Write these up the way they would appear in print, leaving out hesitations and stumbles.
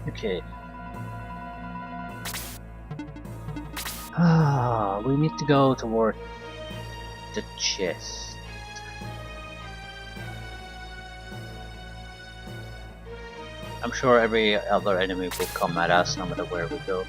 Okay. We need to go toward the chest. I'm sure every other enemy will come at us no matter where we go.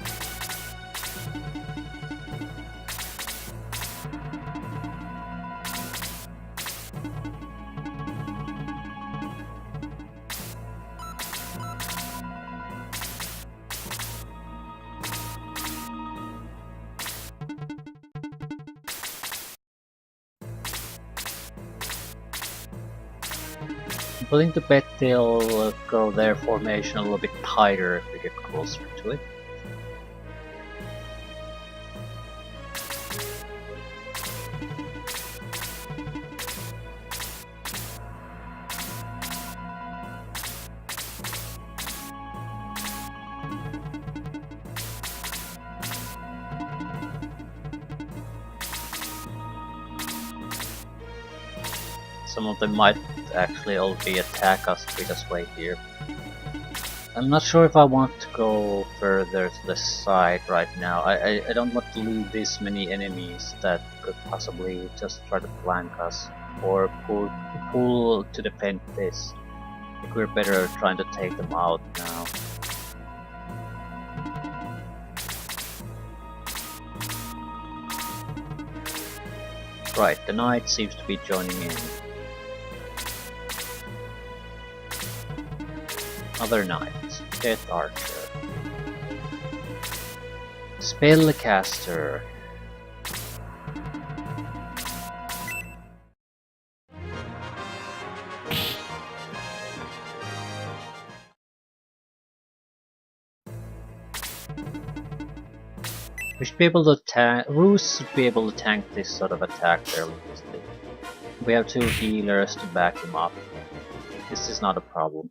I'm willing to bet they'll grow their formation a little bit tighter if we get closer to it. Some of them might actually only attack us if we just wait here. I'm not sure if I want to go further to the side right now. I don't want to lose this many enemies that could possibly just try to flank us or pull to defend this. I think we're better trying to take them out now. Right, the knight seems to be joining in. Other knight, Death Archer, Spellcaster. We should be able to tank. Roos should be able to tank this sort of attack fairly easily. We have 2 healers to back him up. This is not a problem.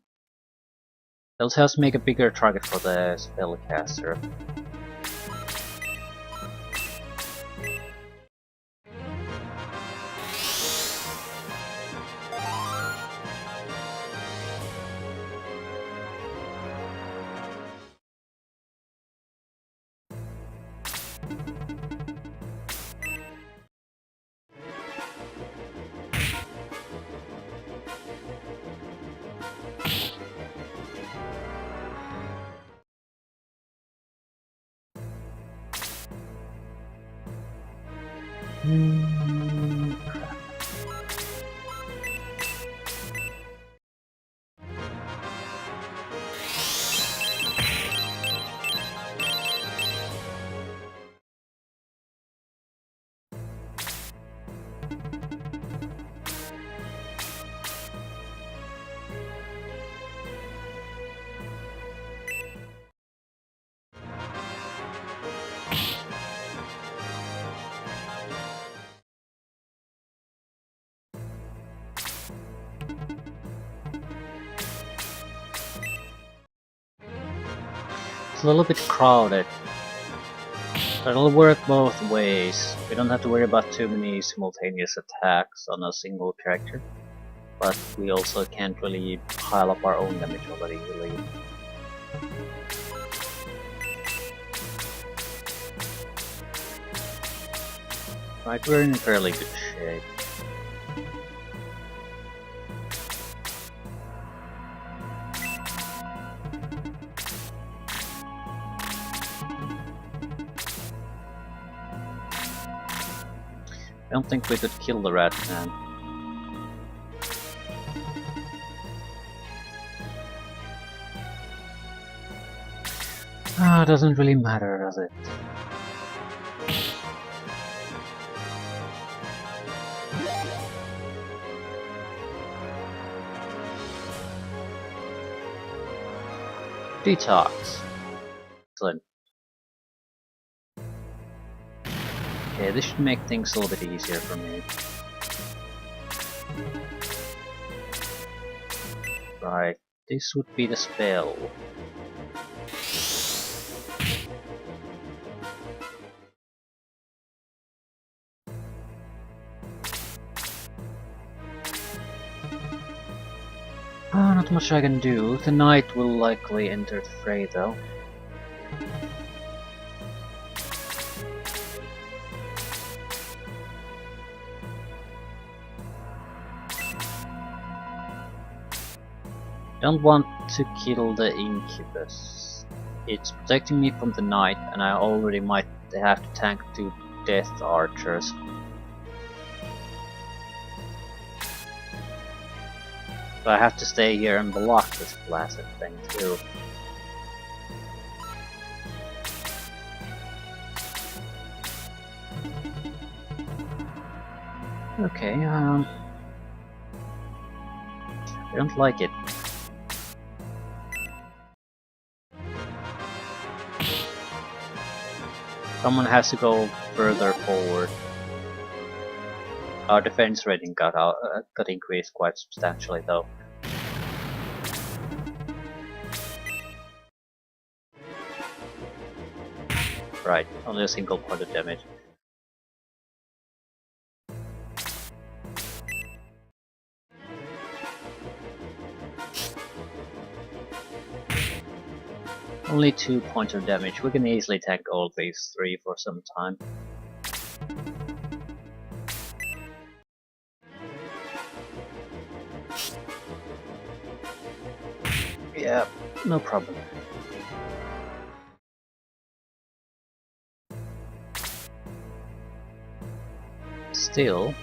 They'll just make a bigger target for the Spellcaster. It's a little bit crowded. But it'll work both ways. We don't have to worry about too many simultaneous attacks on a single character. But we also can't really pile up our own damage all that easily. Right, we're in fairly good shape. I don't think we could kill the rat man. Doesn't really matter, does it? Detox. Excellent. Okay, this should make things a little bit easier for me. Right, this would be the spell. Not much I can do. The knight will likely enter the fray though. Don't want to kill the incubus. It's protecting me from the knight, and I already might have to tank 2 death archers. So I have to stay here and block this blasted thing too. Okay, I don't like it. Someone has to go further forward. Our defense rating got increased quite substantially though. Right, only a single point of damage. Only 2 points of damage. We can easily tank all these 3 for some time. Yeah, no problem. Still,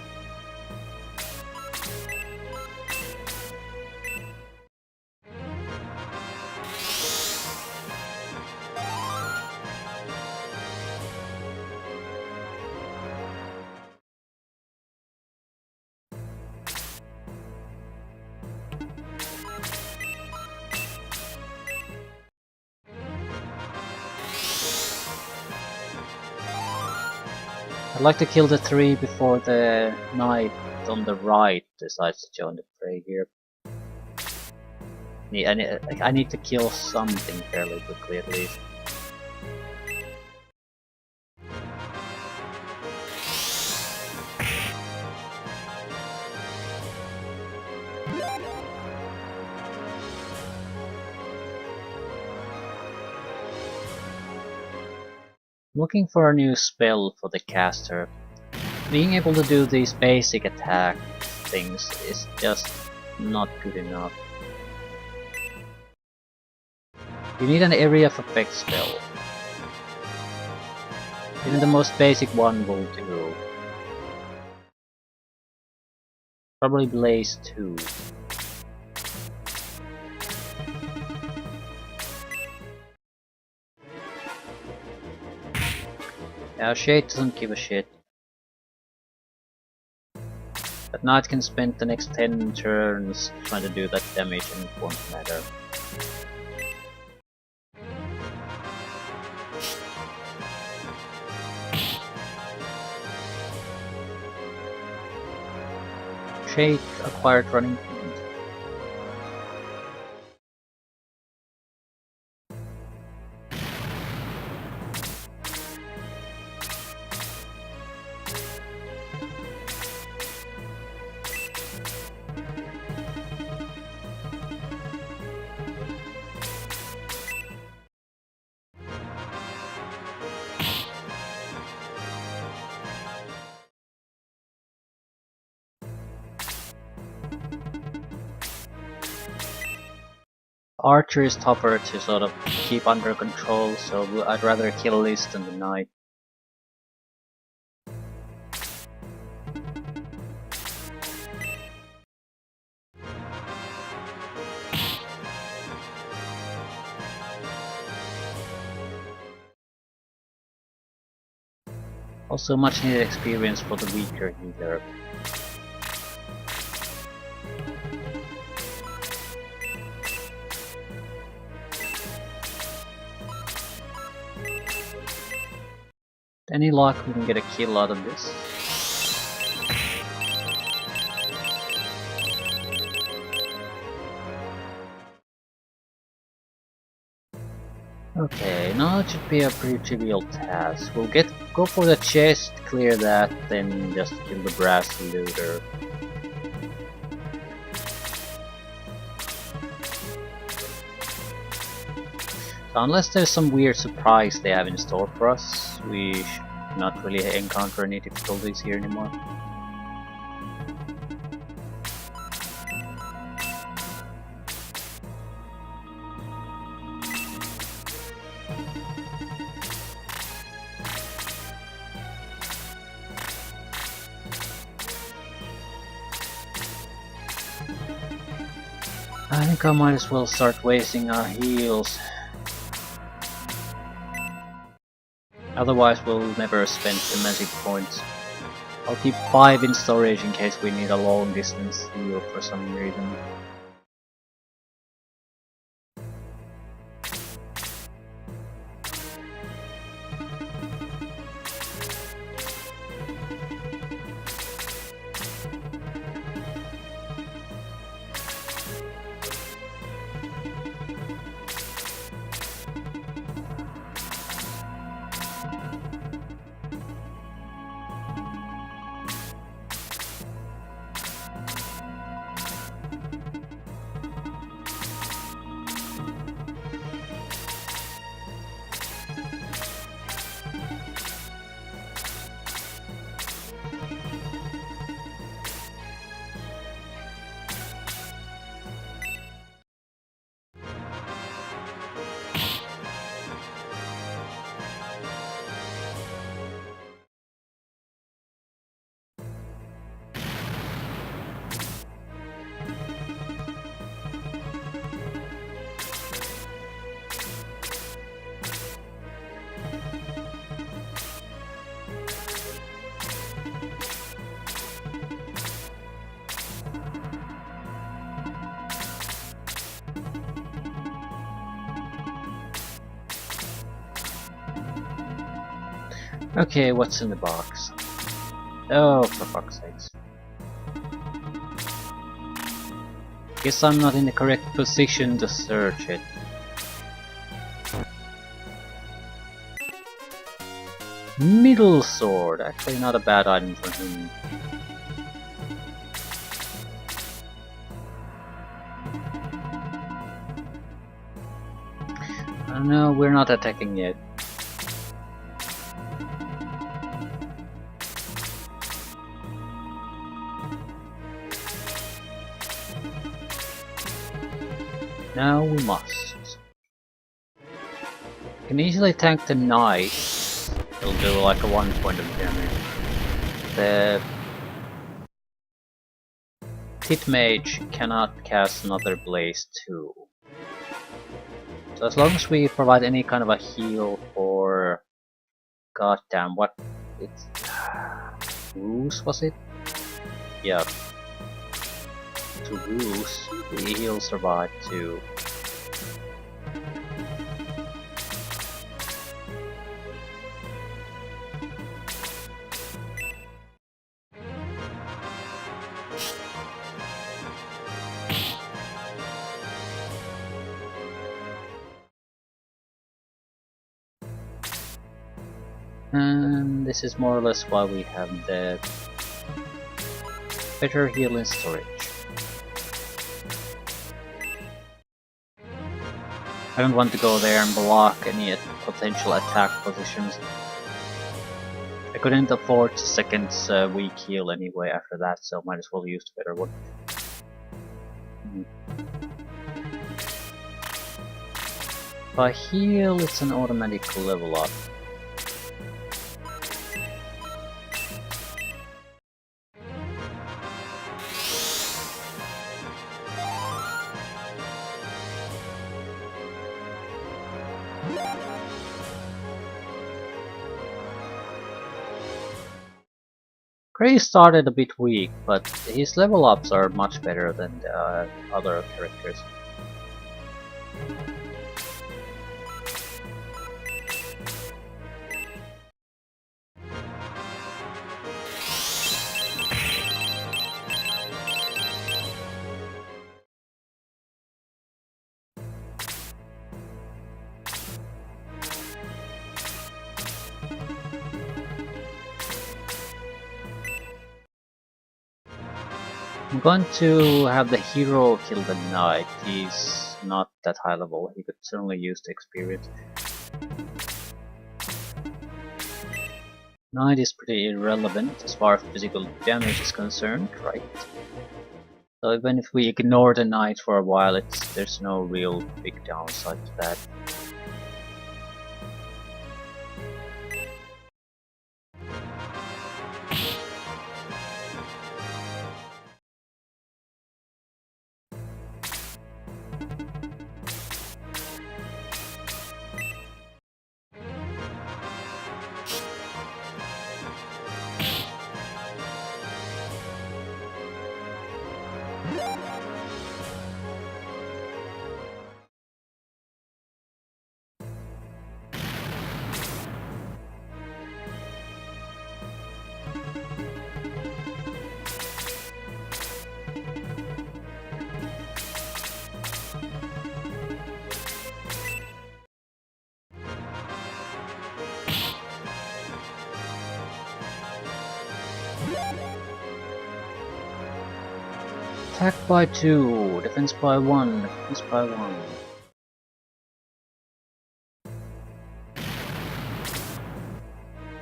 I'd like to kill the 3 before the knight on the right decides to join the fray here. I need to kill something fairly quickly at least. Looking for a new spell for the caster. Being able to do these basic attack things is just not good enough. You need an area of effect spell. Even the most basic one will do. Probably Blaze 2. Yeah, Shade doesn't give a shit. That knight can spend the next 10 turns trying to do that damage and it won't matter. Shade acquired running point. Archer is tougher to sort of keep under control, so I'd rather kill this than the knight. Also much needed experience for the weaker healer. Any luck we can get a kill out of this? Okay, now it should be a pretty trivial task. We'll go for the chest, clear that, then just kill the brass looter. So unless there's some weird surprise they have in store for us, we should not really encounter any difficulties here anymore. I think I might as well start wasting our heals. Otherwise we'll never spend the magic points. I'll keep 5 in storage in case we need a long distance heal for some reason. Okay, what's in the box? Oh, for fuck's sakes. Guess I'm not in the correct position to search it. Middle sword, actually not a bad item for him. Oh no, we're not attacking yet. Now we must. Can easily tank the knight. It'll do like a 1 point of damage. The Tit Mage cannot cast another blaze too. So as long as we provide any kind of a heal for... Goddamn, what? It's... Ruse, was it? Yeah. To Ruse, he'll survive too. And this is more or less why we have the better heal in storage. I don't want to go there and block any potential attack positions. I couldn't afford second's weak heal anyway after that, so might as well use the better one. By heal, it's an automatic level up. Gray started a bit weak, but his level ups are much better than the other characters. I'm going to have the hero kill the knight. He's not that high level. He could certainly use the experience. Knight is pretty irrelevant as far as physical damage is concerned, right? So even if we ignore the knight for a while, there's no real big downside to that. Attack by 2, defense by 1, defense by 1.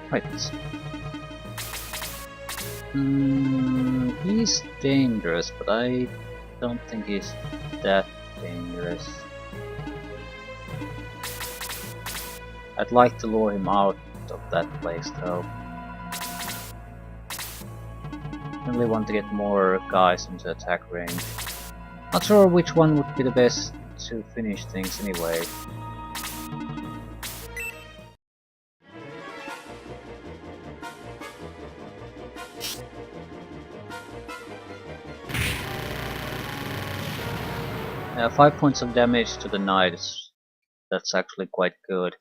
Right. He's dangerous, but I don't think he's that dangerous. I'd like to lure him out of that place though. I really want to get more guys into attack range. Not sure which one would be the best to finish things anyway. Yeah, 5 points of damage to the knight, that's actually quite good.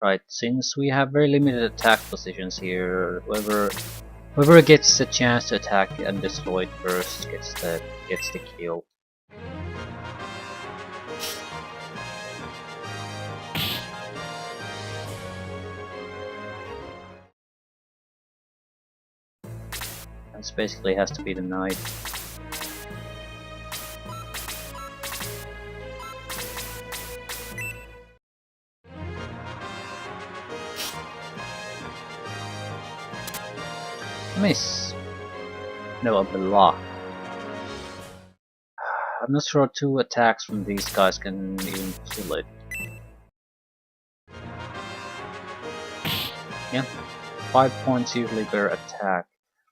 Right, since we have very limited attack positions here, whoever gets the chance to attack and destroy it first gets the kill. This basically has to be the knight. Miss. No, a block. I'm not sure 2 attacks from these guys can even kill it. Yeah, 5 points usually per attack.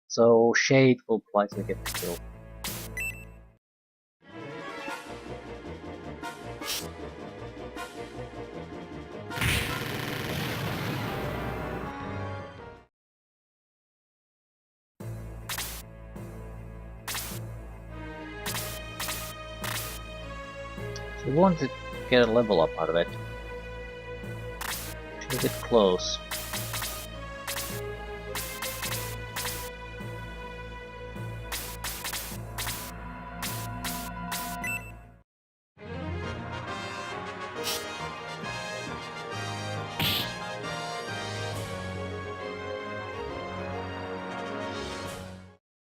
So Shade will likely get the kill. So we want to get a level up out of it. Should a bit close.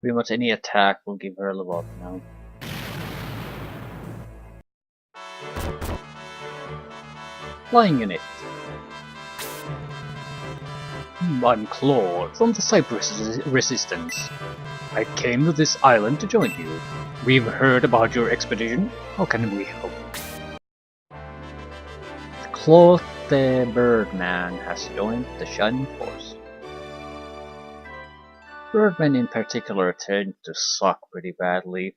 Pretty much any attack will give her a level up now. Flying unit. I'm Claude from the Cypress Resistance. I came to this island to join you. We've heard about your expedition. How can we help? Claude the Birdman has joined the Shining Force. Birdmen in particular tend to suck pretty badly.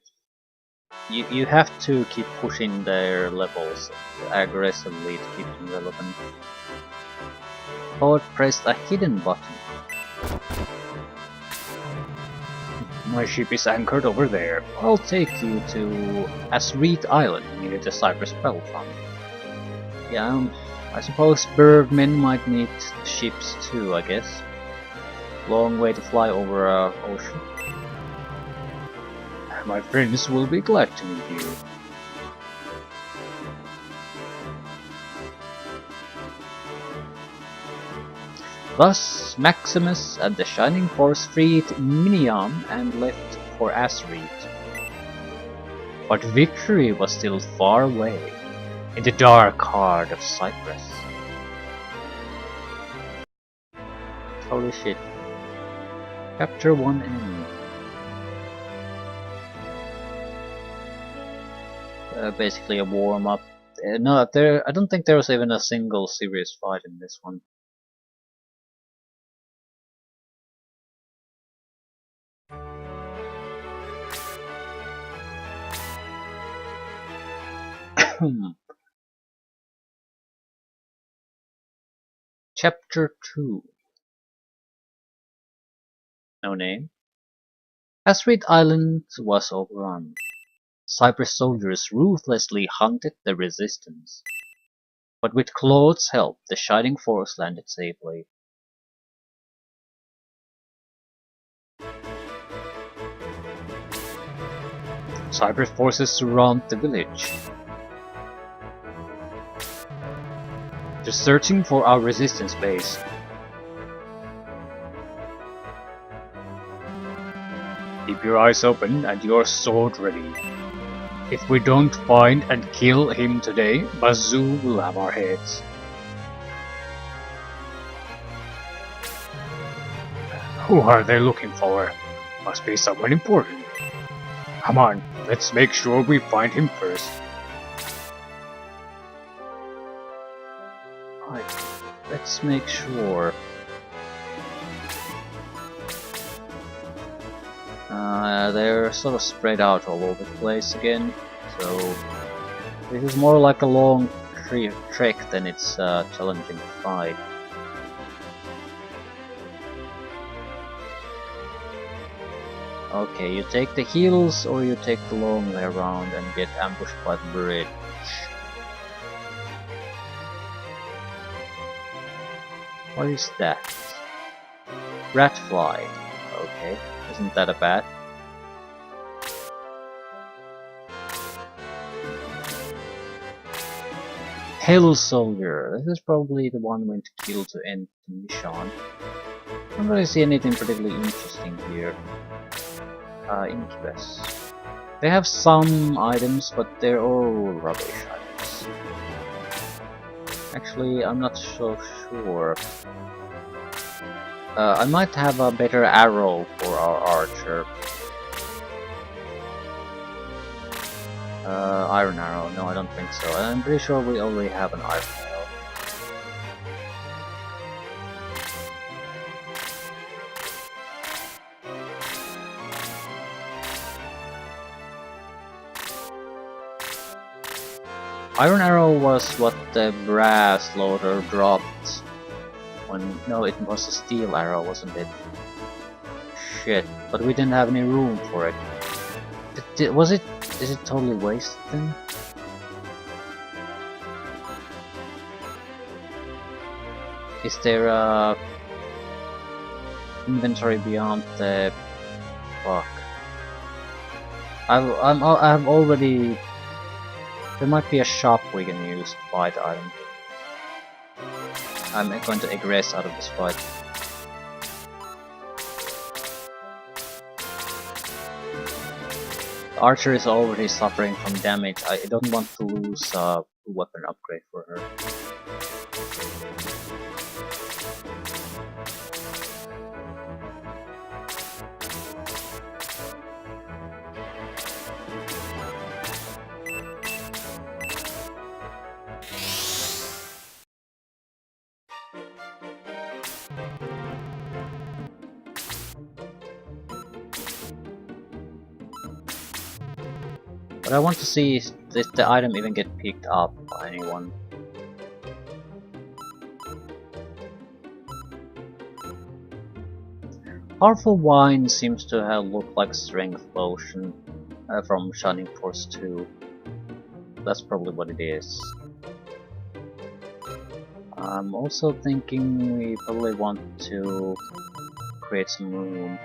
You have to keep pushing their levels aggressively to keep them relevant. Claude pressed a hidden button. My ship is anchored over there. I'll take you to Asreet Island near the Cypress Belt Farm. Yeah, I suppose birdmen might need ships too, I guess. Long way to fly over a ocean. My friends will be glad to meet you. Thus, Maximus and the Shining Force freed Minion and left for Azeroth. But victory was still far away, in the dark heart of Cypress. Holy shit. Capture one enemy. Basically a warm-up. No, I don't think there was even a single serious fight in this one. Chapter 2. No name. Asteroid Island was overrun. Cypress soldiers ruthlessly hunted the resistance. But with Claude's help, the Shining Force landed safely. Cypress forces surround the village. They're searching for our resistance base. Keep your eyes open and your sword ready. If we don't find and kill him today, Bazoo will have our heads. Who are they looking for? Must be someone important. Come on, let's make sure we find him first. Right, let's make sure. They're sort of spread out all over the place again, so this is more like a long trek than it's a challenging fight. Okay, you take the hills or you take the long way around and get ambushed by the bridge. What is that? Ratfly. Okay, isn't that a bat? Hell Soldier. This is probably the one we need to kill to end the mission. I don't really see anything particularly interesting here. Incubus. They have some items, but they're all rubbish items. Actually, I'm not so sure. I might have a better arrow for our archer. Iron arrow. No, I don't think so. I'm pretty sure we already have an iron arrow. Iron arrow was what the brass loader dropped when... No, it was a steel arrow, wasn't it? Shit, but we didn't have any room for it. Was it... Is it totally wasted then? Is there a... inventory beyond the... Fuck. I've already... There might be a shop we can use to buy the item. I'm going to egress out of this fight. The archer is already suffering from damage. I don't want to lose a weapon upgrade for her. But I want to see if the item even get picked up by anyone. Powerful wine seems to have looked like strength potion from Shining Force 2. That's probably what it is. I'm also thinking we probably want to create some room.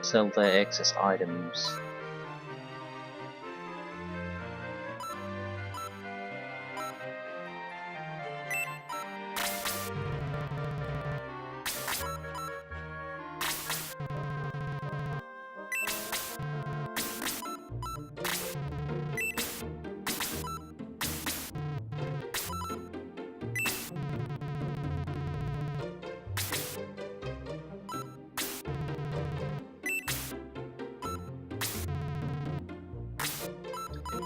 Sell the excess items.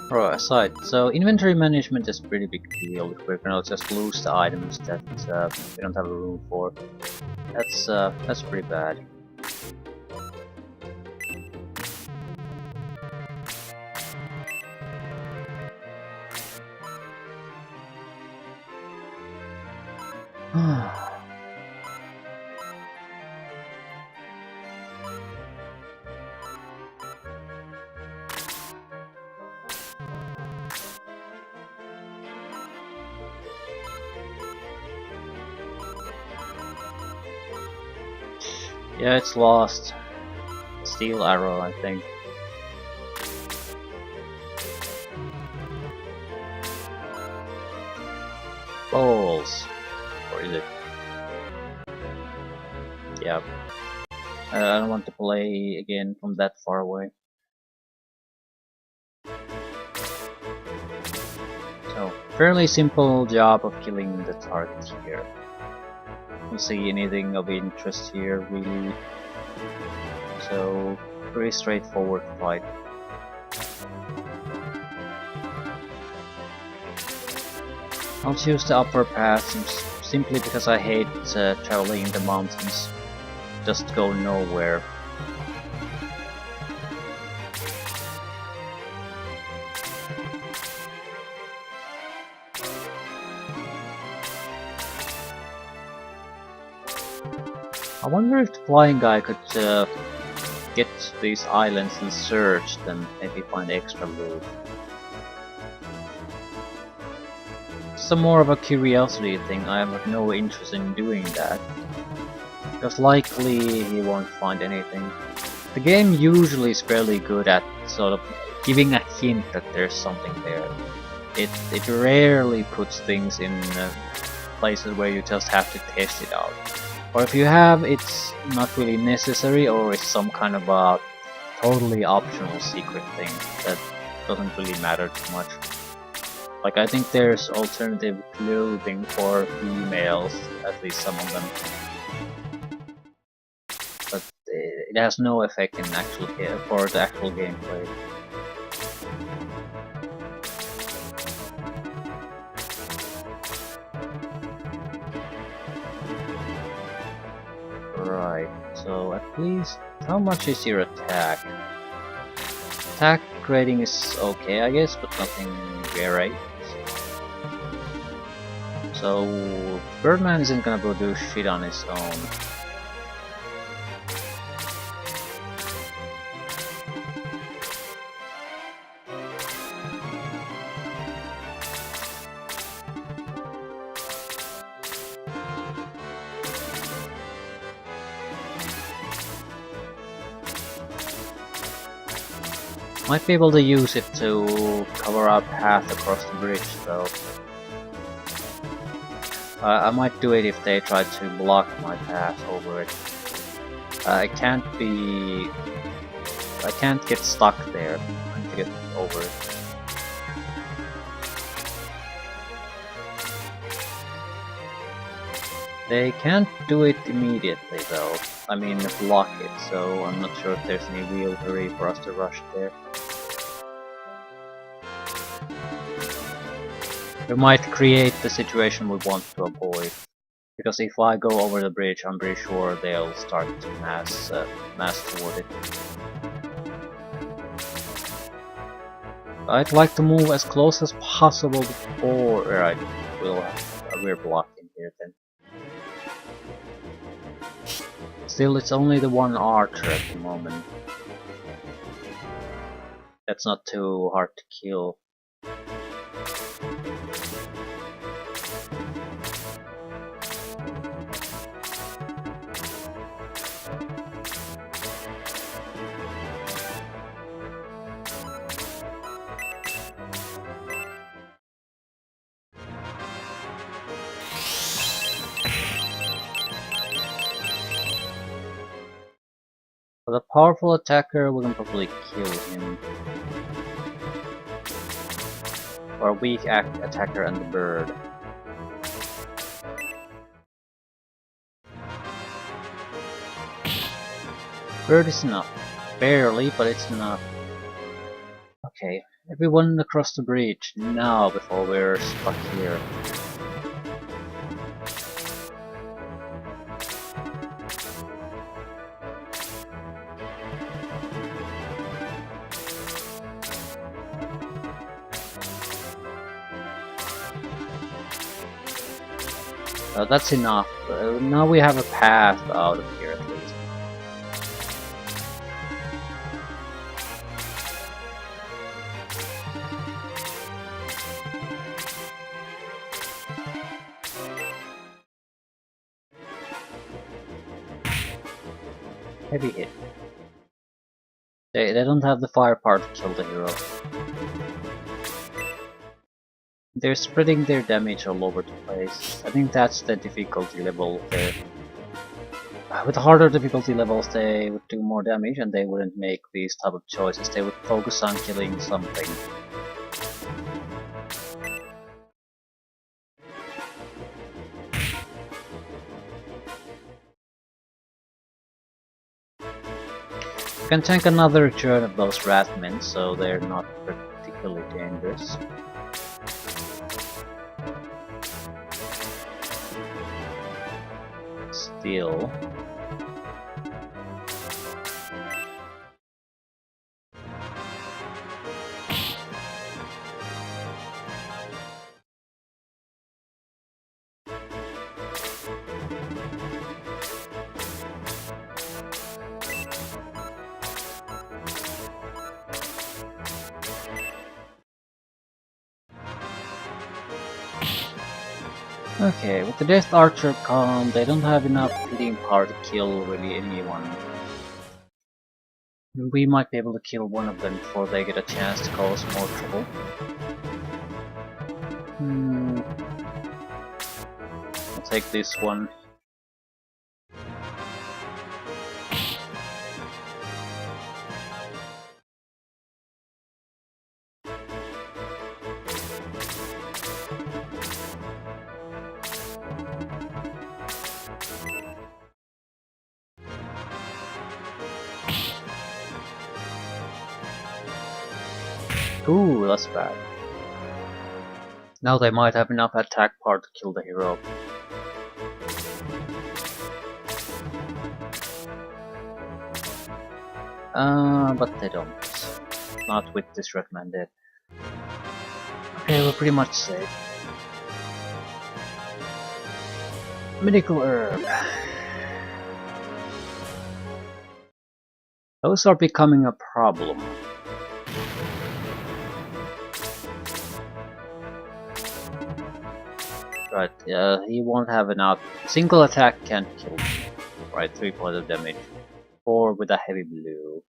Right, aside, so inventory management is pretty big deal if we're gonna just lose the items that we don't have a room for. That's pretty bad. Yeah, it's lost. Steel arrow, I think. Balls. Or is it? Yeah. I don't want to play again from that far away. So, fairly simple job of killing the target here. Don't see anything of interest here, really. So, pretty straightforward fight. I'll choose the upper path simply because I hate traveling in the mountains. Just go nowhere. I wonder if the flying guy could get these islands and search them, maybe find extra loot. It's more of a curiosity thing. I have no interest in doing that, because likely he won't find anything. The game usually is fairly good at sort of giving a hint that there's something there. It rarely puts things in places where you just have to test it out. Or if you have, it's not really necessary, or it's some kind of a totally optional secret thing that doesn't really matter too much. Like, I think there's alternative clothing for females, at least some of them. But it has no effect in for the actual gameplay. Right, so at least, how much is your attack? Attack rating is okay, I guess, but nothing great. So, Birdman isn't gonna produce shit on his own. Might be able to use it to cover our path across the bridge, though. I might do it if they try to block my path over it. I can't get stuck there. I need to get over it. They can't do it immediately, though. I mean, block it, so I'm not sure if there's any real hurry for us to rush there. We might create the situation we want to avoid. Because if I go over the bridge, I'm pretty sure they'll start to mass toward it. I'd like to move as close as possible before... Right, we're blocking here then. Still, it's only the one archer at the moment. That's not too hard to kill. For the powerful attacker, we can probably kill him. Or weak attacker and the bird. Bird is enough. Barely, but it's enough. Okay, Everyone across the bridge, now, before we're stuck here. That's enough. Now we have a path out of here at least. Heavy hit. They don't have the firepower to kill the hero. They're spreading their damage all over the place. I think that's the difficulty level there. With harder difficulty levels they would do more damage and they wouldn't make these type of choices. They would focus on killing something. You can tank another turn of those Wrathmen, so they're not particularly dangerous. Still. Okay, with the Death Archer con, they don't have enough hitting power to kill really anyone. We might be able to kill one of them before they get a chance to cause more trouble. I'll take this one. Ooh, that's bad. Now they might have enough attack power to kill the hero. But they don't. Not with this recommended. Okay, we're pretty much safe. Medical herb. Those are becoming a problem. Right, he won't have enough. Single attack can't kill him. Right, 3 points of damage. 4 with a heavy blue.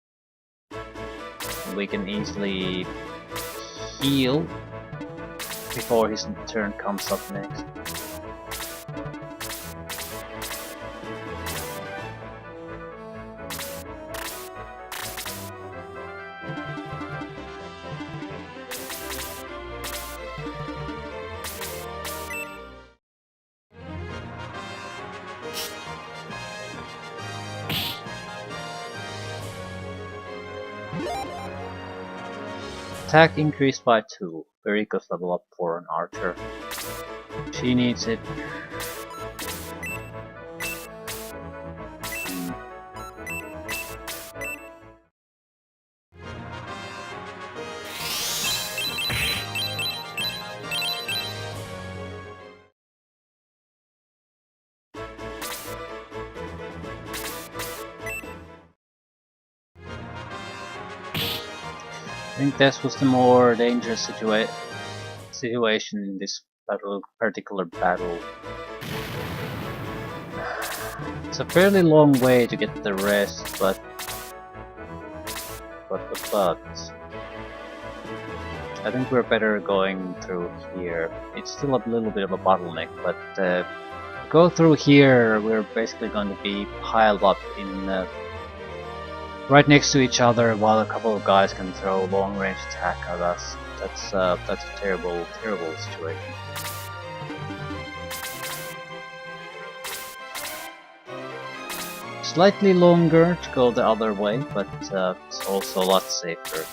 And we can easily heal before his turn comes up next. Attack increased by 2. Very good level up for an archer. She needs it. I think this was the more dangerous situation in this particular battle. It's a fairly long way to get the rest, but I think we're better going through here. It's still a little bit of a bottleneck, but go through here, we're basically going to be piled up in right next to each other, while a couple of guys can throw long-range attack at us. That's a terrible, terrible situation. Slightly longer to go the other way, but it's also a lot safer.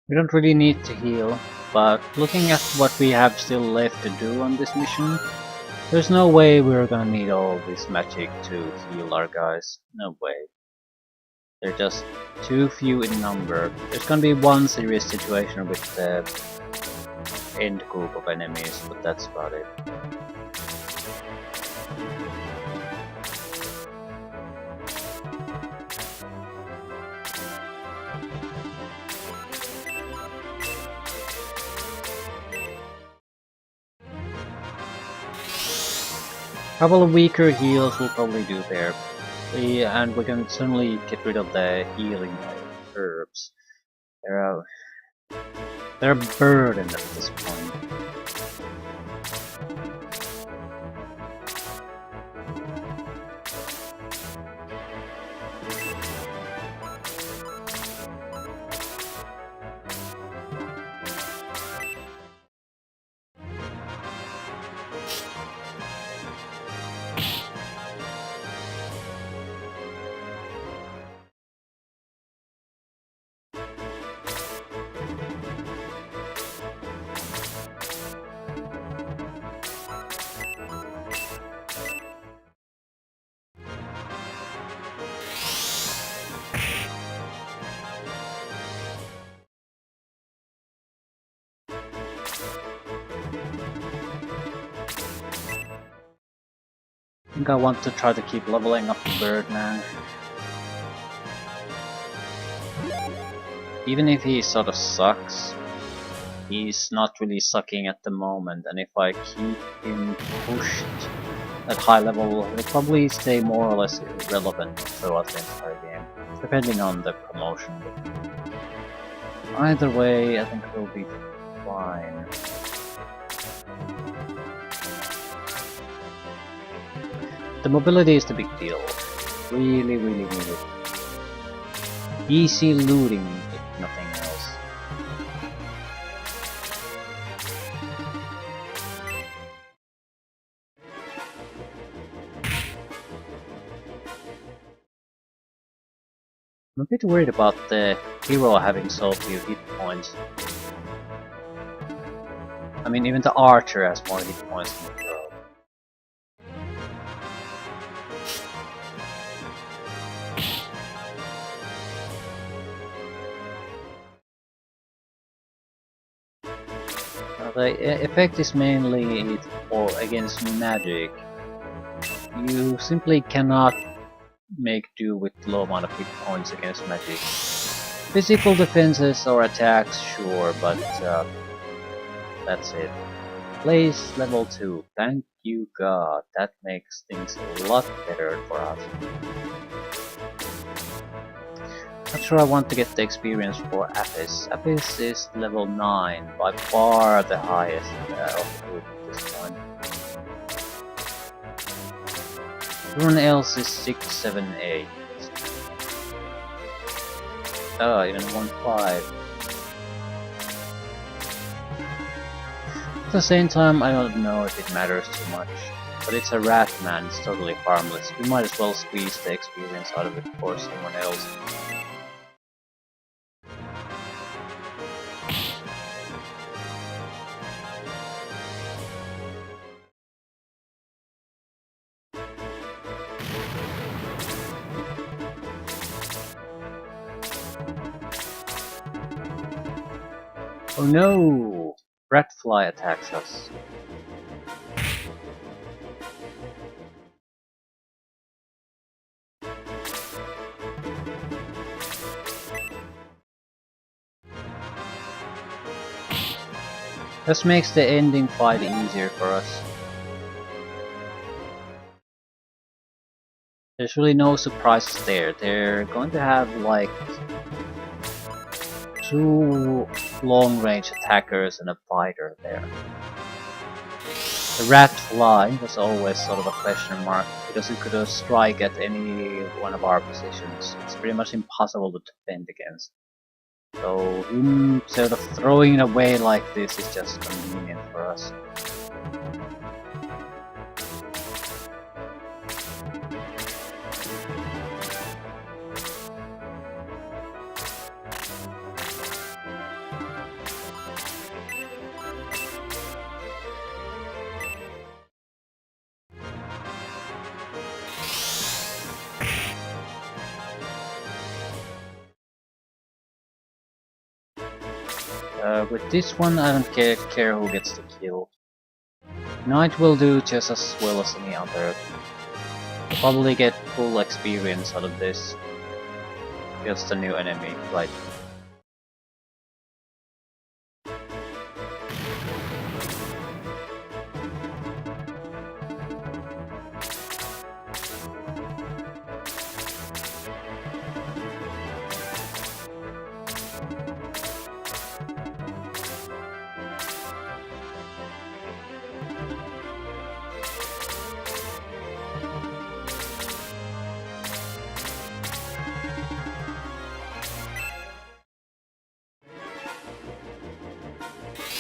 We don't really need to heal, but looking at what we have still left to do on this mission, there's no way we're gonna need all this magic to heal our guys. No way. They're just too few in number. There's gonna be one serious situation with the end group of enemies, but that's about it. Couple of weaker heals will probably do there. And we can certainly get rid of the healing herbs. They're a burden at this point. I think I want to try to keep leveling up the Birdman. Even if he sort of sucks, he's not really sucking at the moment, and if I keep him pushed at high level, he'll probably stay more or less irrelevant throughout the entire game, depending on the promotion. Either way, I think we'll be fine. The mobility is the big deal. Really need it. Easy looting, if nothing else. I'm a bit worried about the hero having so few hit points. I mean, even the archer has more hit points than the hero. The effect is mainly for against magic. You simply cannot make do with low amount of hit points against magic. Physical defenses or attacks, sure, but that's it. Place level 2. Thank you God, that makes things a lot better for us. Not sure I want to get the experience for Apis. Apis is level 9, by far the highest of the group at this point. Everyone else is 6, 7, 8. Oh, even 1, 5. At the same time, I don't know if it matters too much. But it's a rat man, it's totally harmless. We might as well squeeze the experience out of it for someone else. Oh no! Ratfly attacks us. This makes the ending fight easier for us. There's really no surprises there. They're going to have like 2 long-range attackers and a fighter there. The rat fly was always sort of a question mark, because it could strike at any one of our positions. It's pretty much impossible to defend against. So him sort of throwing it away like this is just convenient for us. with this one I don't care who gets the kill. Knight will do just as well as any other. I'll probably get full experience out of this. Just a new enemy, right?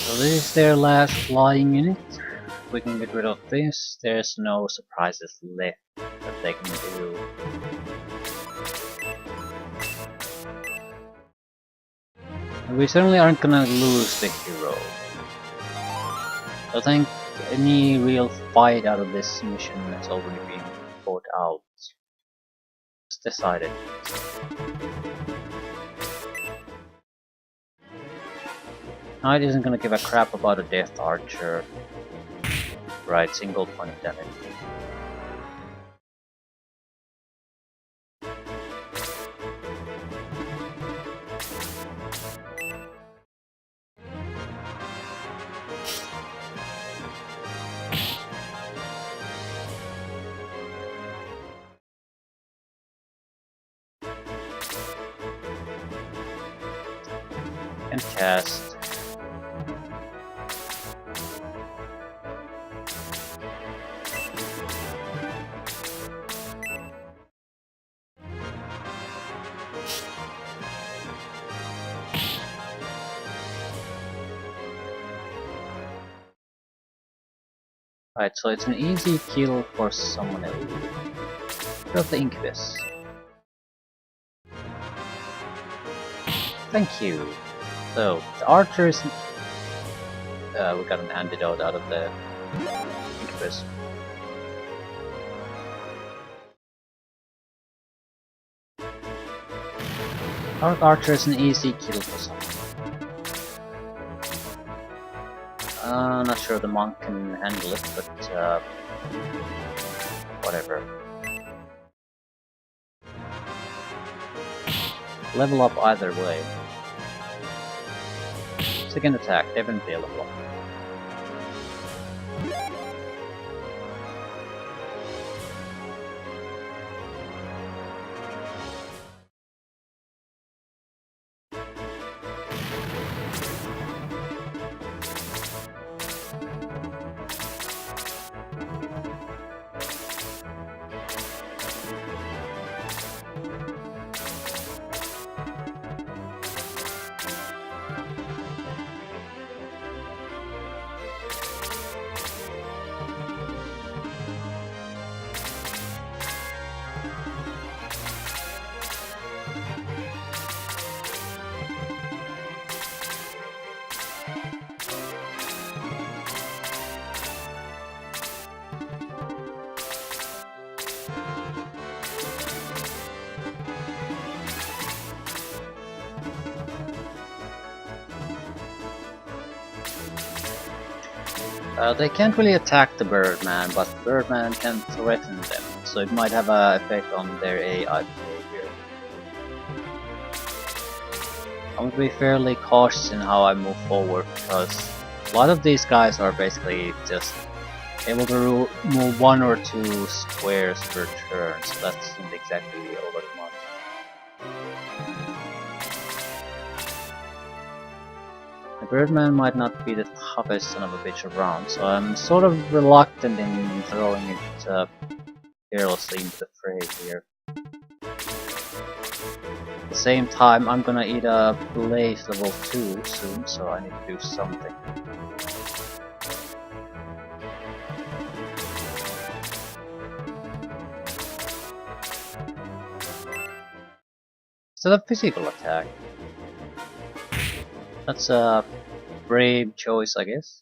So this is their last flying unit. We can get rid of this. There's no surprises left that they can do. And we certainly aren't gonna lose the hero. I think any real fight out of this mission has already been fought out. It's decided. Knight isn't gonna give a crap about a Death Archer. Right, single point of damage. And cast. Right, so it's an easy kill for someone else. Got the Incubus. Thank you. So, the Archer is... we got an antidote out of the Incubus. Dark Archer is an easy kill for someone. Not sure the monk can handle it, but whatever. Level up either way. Second attack, definitely a level up. They can't really attack the Birdman, but Birdman can threaten them, so it might have an effect on their AI behavior. I'm gonna be fairly cautious in how I move forward, because a lot of these guys are basically just able to move 1 or 2 squares per turn, so that isn't exactly all that much. The Birdman might not be the toughest son of a bitch around, so I'm sort of reluctant in throwing it carelessly into the fray here. At the same time, I'm gonna eat a Blaze level 2 soon, so I need to do something. Instead of physical attack. That's a brave choice, I guess.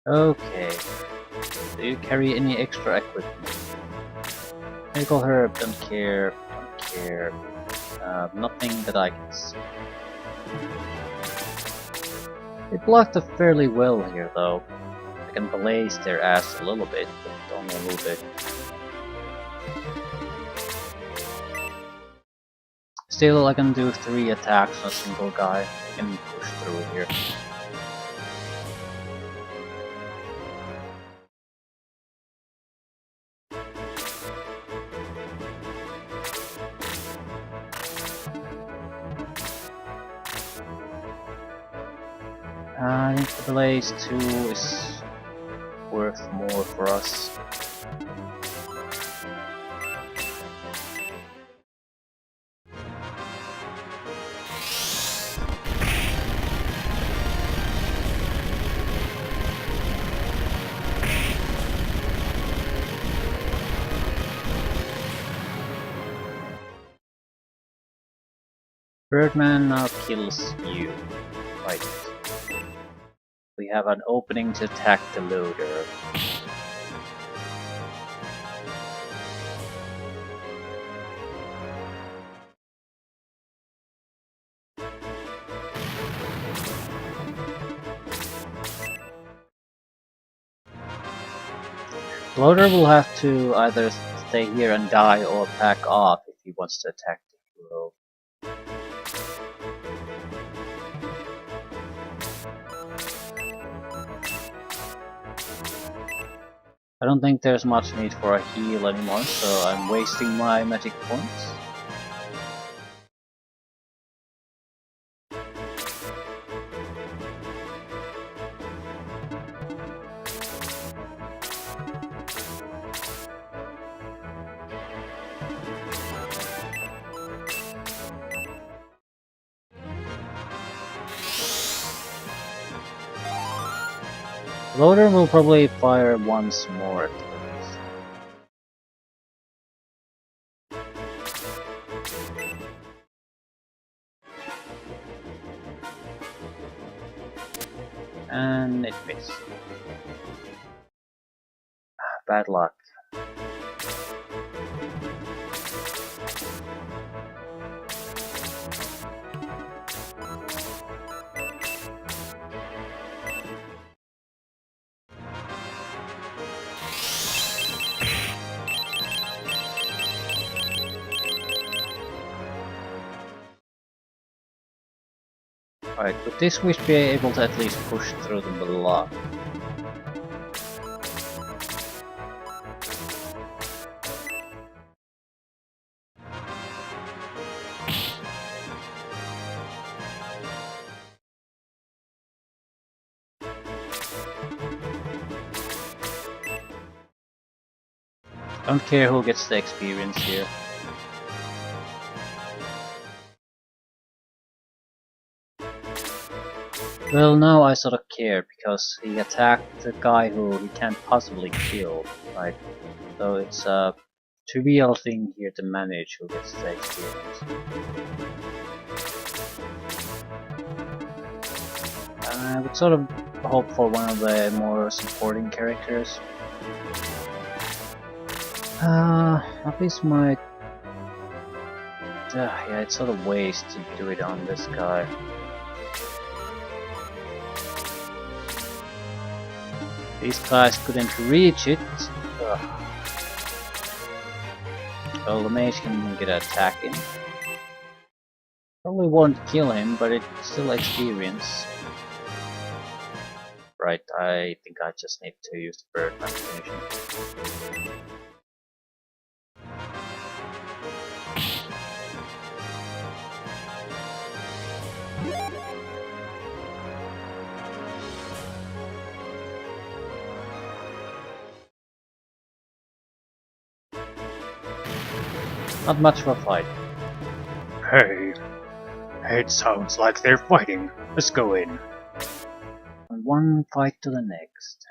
Okay. Do you carry any extra equipment? Medical herb, don't care, don't care. Nothing that I can see. They blocked up fairly well here though. I can blaze their ass a little bit, but only a little bit. Still, I can do 3 attacks on a single guy. I can push through here. I think the Blaze 2 is worth more for us. Birdman now kills you. Right. We have an opening to attack the loader. Loader will have to either stay here and die or back off if he wants to attack the hero. I don't think there's much need for a heal anymore, so I'm wasting my magic points. Loader will probably fire once more at least. And it missed. Bad luck. Alright, with this we should be able to at least push through the block. Don't care who gets the experience here. Well, now I sort of care, because he attacked the guy who he can't possibly kill, right? So it's a trivial thing here to manage who gets the experience. I would sort of hope for one of the more supporting characters. At least my... yeah, it's sort of waste to do it on this guy. These guys couldn't reach it. Ugh. Well, the mage can get an attack in. Probably won't kill him, but it's still experience. Right, I think I just need to use the bird to finish him. Not much of a fight. Hey, it sounds like they're fighting. Let's go in. From one fight to the next.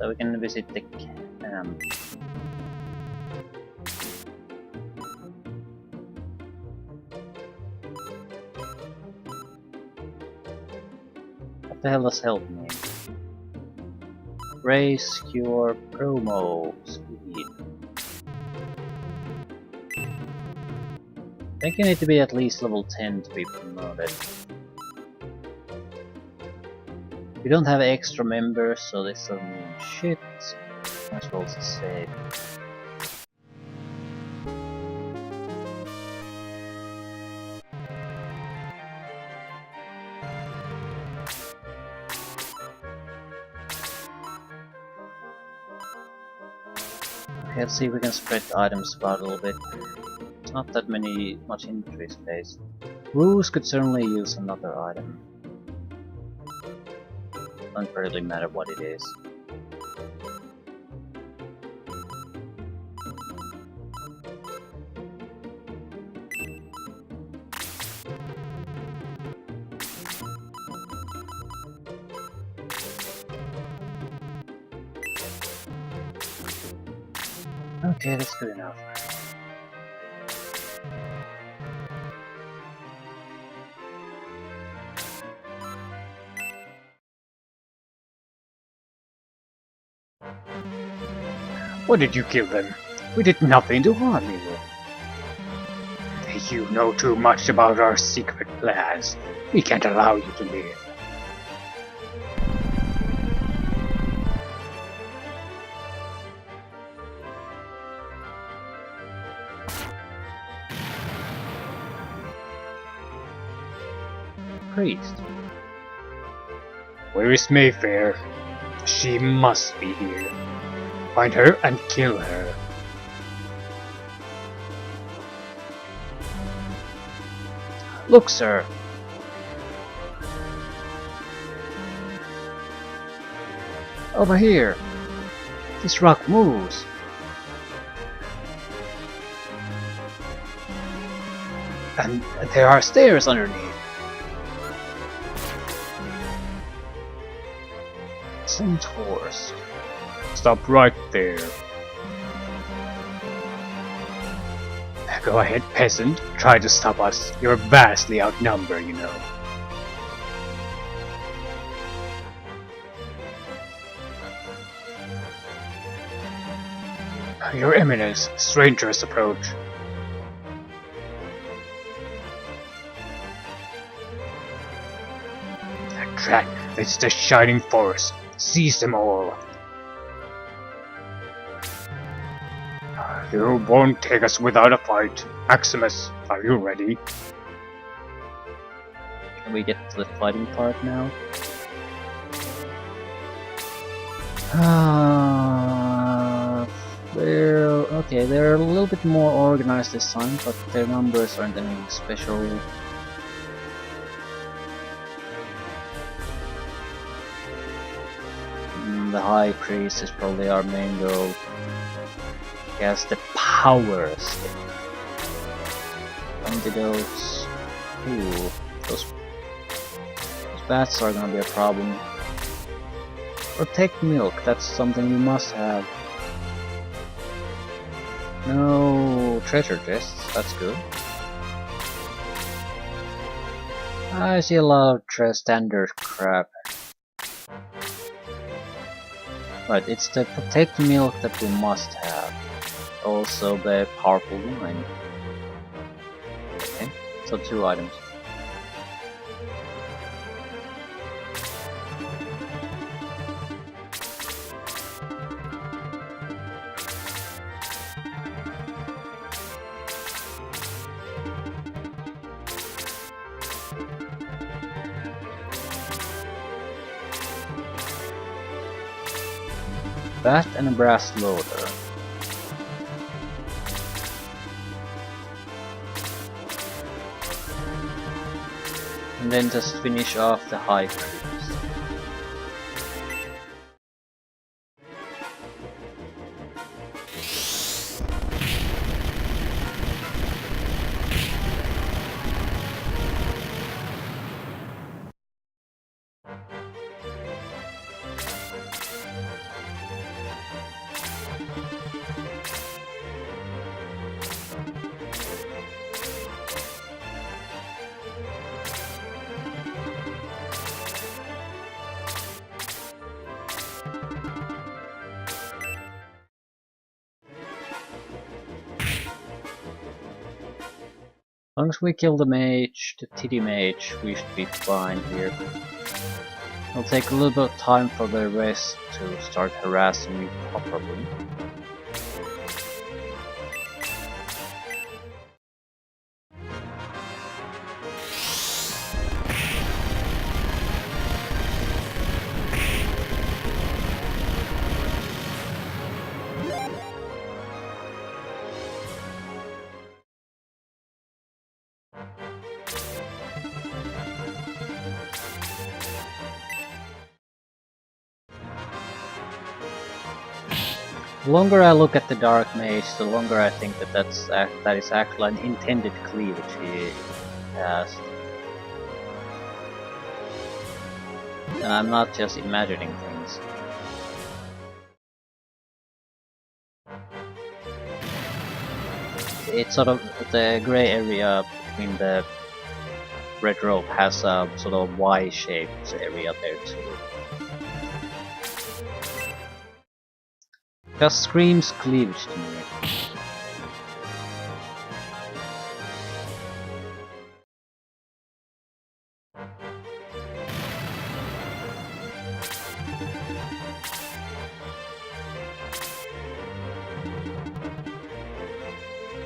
So we can visit the camp. the hell does help mean? Raise your promo speed. I think you need to be at least level 10 to be promoted. We don't have extra members, so this doesn't mean shit. Might as well just save. Okay, let's see if we can spread the items about a little bit. Not that much inventory space. Roos could certainly use another item. Doesn't really matter what it is. Okay, that's good enough. What did you kill them? We did nothing to harm you. You know too much about our secret plans. We can't allow you to live. Priest. Where is Mayfair? She must be here. Find her and kill her. Look, sir. Over here. This rock moves. And there are stairs underneath. Centaurs. Stop right there. Go ahead, peasant. Try to stop us. You're vastly outnumbered, you know. Your Eminence, strangers approach. Track, it's the Shining Forest. Seize them all. You won't take us without a fight. Maximus, are you ready? Can we get to the fighting part now? They're a little bit more organized this time, but their numbers aren't anything special. The High Priest is probably our main goal. He has the power stick. Antidotes. Ooh, those bats are gonna be a problem. Protect milk, that's something you must have. No treasure chests, that's good. I see a lot of standard crap. Right, it's the protect milk that we must have. Also the powerful wine. Okay, so 2 items. Bat and a brass loader. And then just finish off the High Priest. long as we kill the mage, the titty mage, we should be fine here. It'll take a little bit of time for the rest to start harassing me properly. The longer I look at the Dark Mage, the longer I think that that is actually an intended cleavage he has. And I'm not just imagining things. It's sort of the grey area between the red rope has a sort of Y-shaped area there too. Just screams cleavage to me.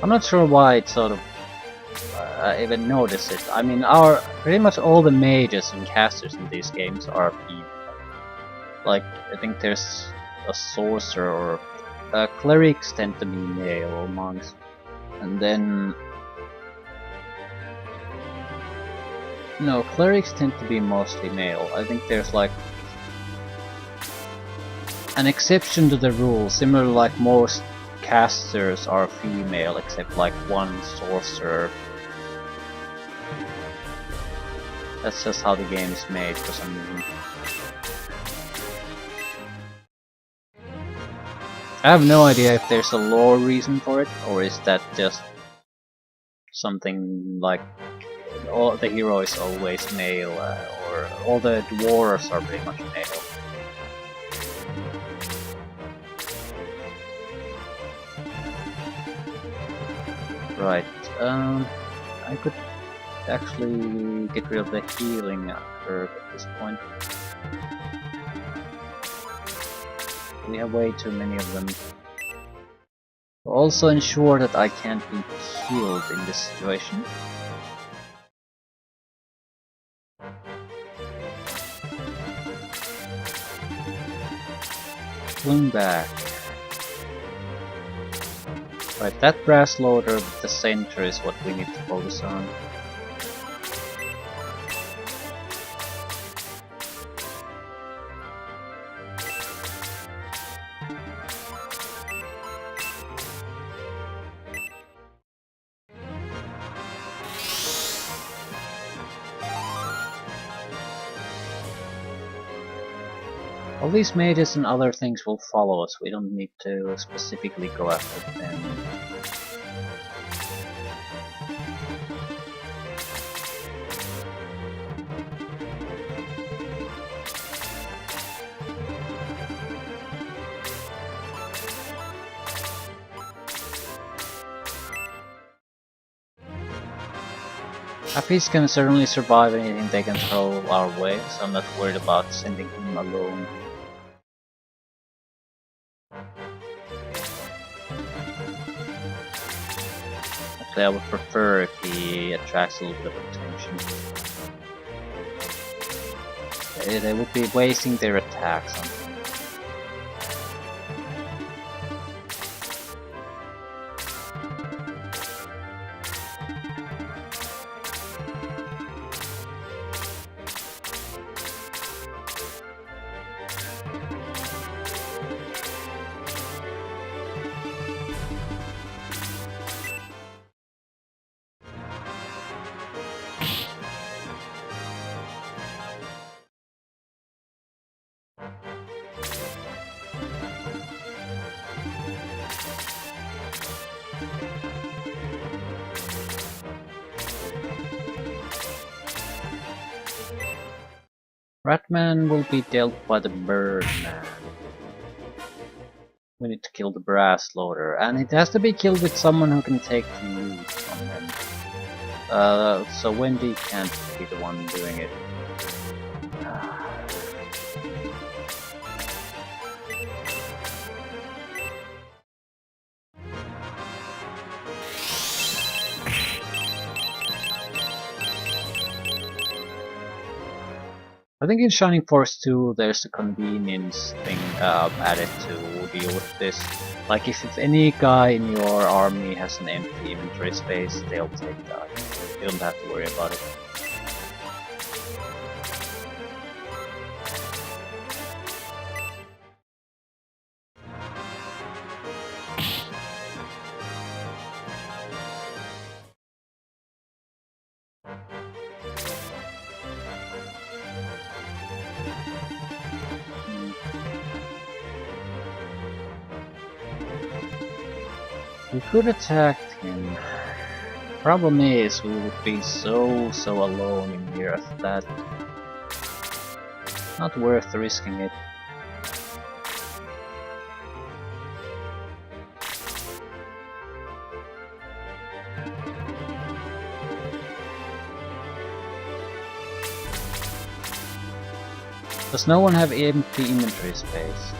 I'm not sure why it sort of I even notice it. I mean, pretty much all the mages and casters in these games are female. Like, I think there's a sorcerer or clerics tend to be male or monks, and then no, clerics tend to be mostly male. I think there's like an exception to the rule, similar like most casters are female except like one sorcerer. That's just how the game is made for some reason. I have no idea if there's a lore reason for it, or is that just something like all the hero is always male, or all the dwarves are pretty much male. Right, I could actually get rid of the healing herb at this point. We have way too many of them. We'll also ensure that I can't be killed in this situation. Fling back. Right, that brass loader with the center is what we need to focus on. All these mages and other things will follow us, we don't need to specifically go after them. Happy's can certainly survive anything they can throw our way, so I'm not worried about sending him alone. Actually, I would prefer if he attracts a little bit of attention. They would be wasting their attacks on him. Ratman will be dealt by the Birdman. We need to kill the brass loader, and it has to be killed with someone who can take the loot from them. So Wendy can't be the one doing it. I think in Shining Force 2 there's a convenience thing added to deal with this. Like if any guy in your army has an empty inventory space, they'll take that. You don't have to worry about it. We could attack him. Problem is, we would be so alone in here that not worth risking it. Does no one have empty inventory space?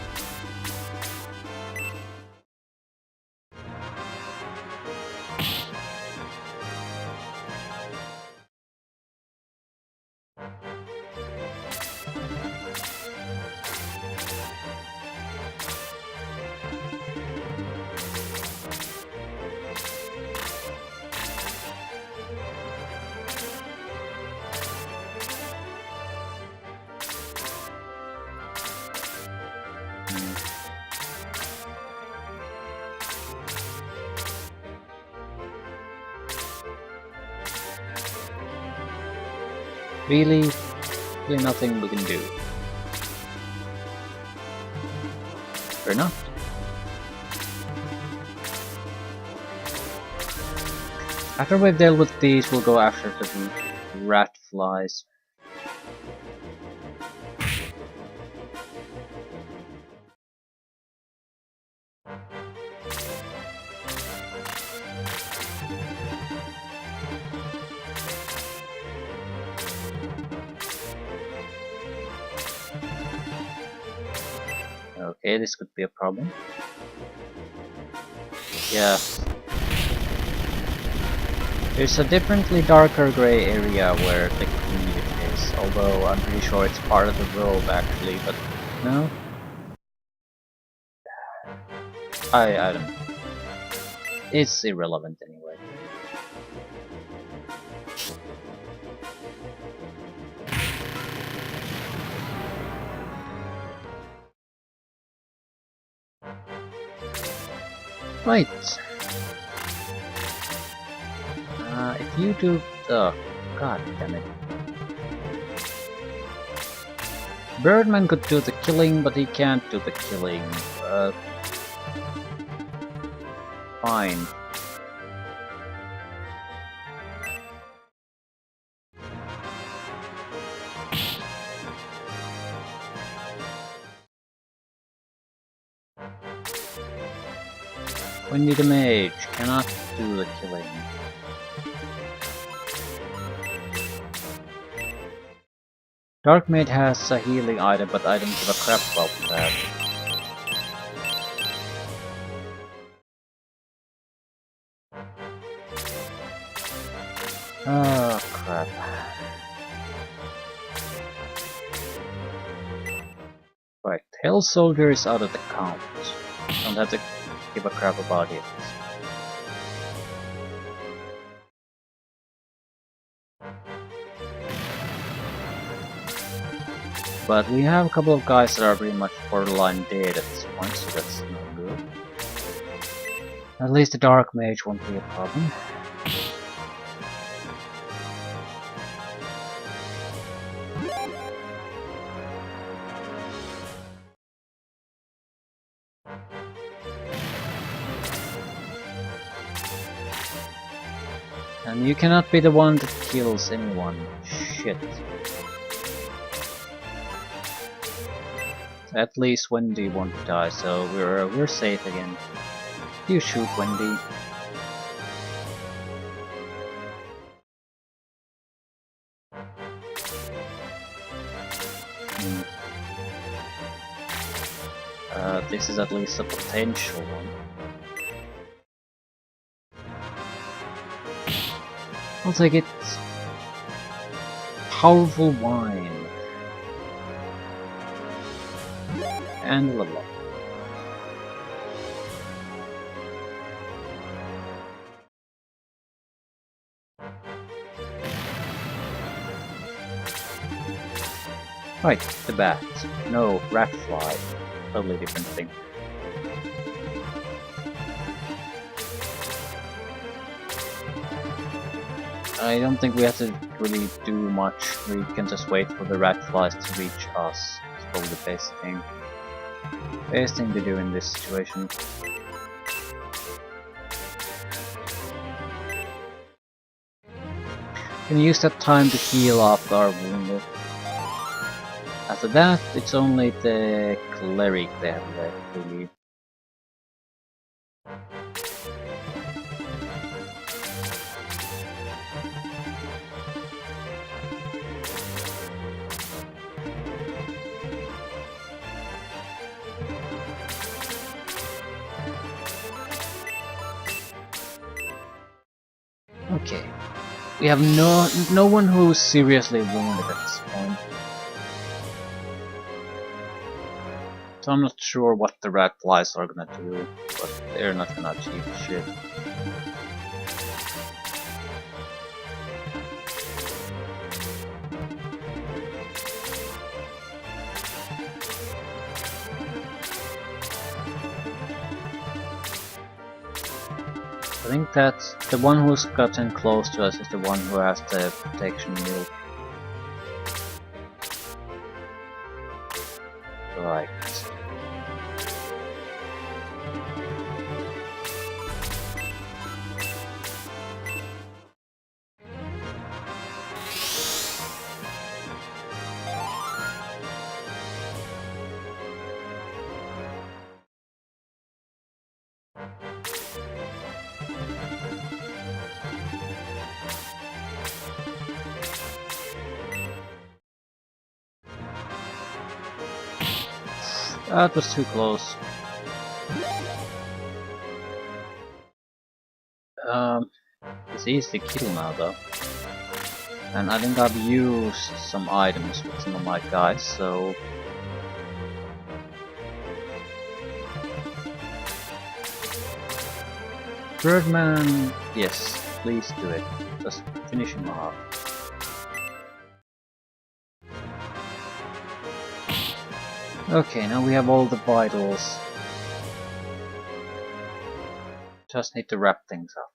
Really nothing we can do. Or not. After we've dealt with these, we'll go after the rat flies. Okay, this could be a problem. Yeah. There's a differently darker gray area where the community is, although I'm pretty sure it's part of the world actually, but no? I don't know. It's irrelevant anyway. Right. If you do... Oh, god damn it. Birdman could do the killing, but he can't do the killing. Fine. Wendy the Mage cannot do the killing. Dark Mage has a healing item, but I don't give a crap about that. Oh crap. Right, Hell Soldier is out of the count. Don't have to give a crap about it. But we have a couple of guys that are pretty much borderline dead at this point, so that's not good. At least the Dark Mage won't be a problem. And you cannot be the one that kills anyone. Shit. At least Wendy won't die, so we're safe again. You shoot, Wendy. This is at least a potential one. I'll take it. Powerful wine. And a level up. Right, the bat. No, rat fly. Totally different thing. I don't think we have to really do much. We can just wait for the rat flies to reach us. It's probably the best thing. Best thing to do in this situation. Can use that time to heal up our wounded. After that, it's only the cleric they have left, really. Okay. We have no one who's seriously wounded at this point. So I'm not sure what the rat flies are gonna do, but they're not gonna achieve shit. I think that the one who's gotten close to us is the one who has the protection milk. Right. That was too close. It's easy to kill now though. And I think I've used some items with some of my guys, so... Birdman, yes, please do it. Just finish him off. Okay, now we have all the vitals. Just need to wrap things up.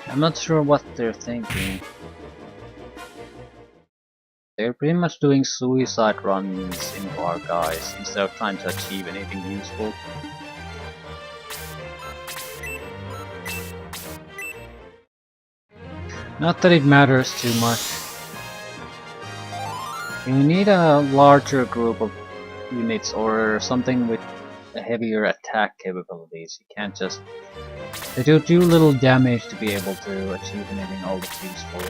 I'm not sure what they're thinking. They're pretty much doing suicide runs into our guys instead of trying to achieve anything useful. Not that it matters too much. You need a larger group of units or something with heavier attack capabilities. You can't just... They do little damage to be able to achieve anything all that's useful.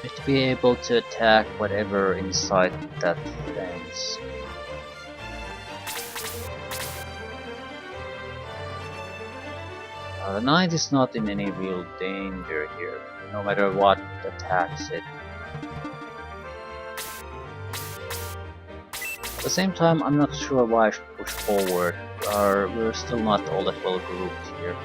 Just to be able to attack whatever inside that fence. The knight is not in any real danger here, no matter what attacks it. At the same time, I'm not sure why I should push forward. We're still not all that well grouped here.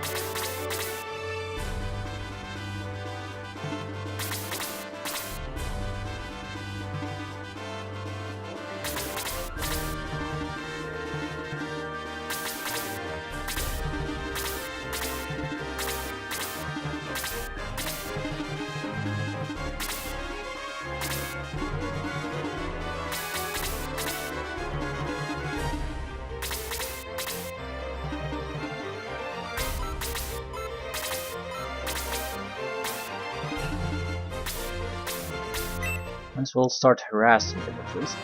Might as well start harassing them at least.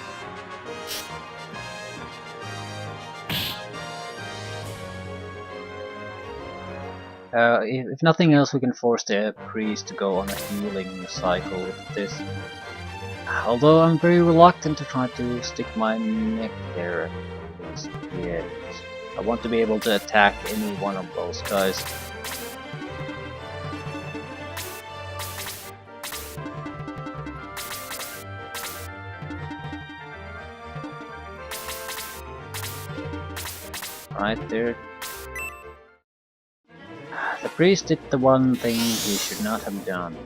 If nothing else, we can force the priest to go on a healing cycle with this. Although I'm very reluctant to try to stick my neck there at least yet. I want to be able to attack any one of those guys. Right there. The priest did the one thing he should not have done.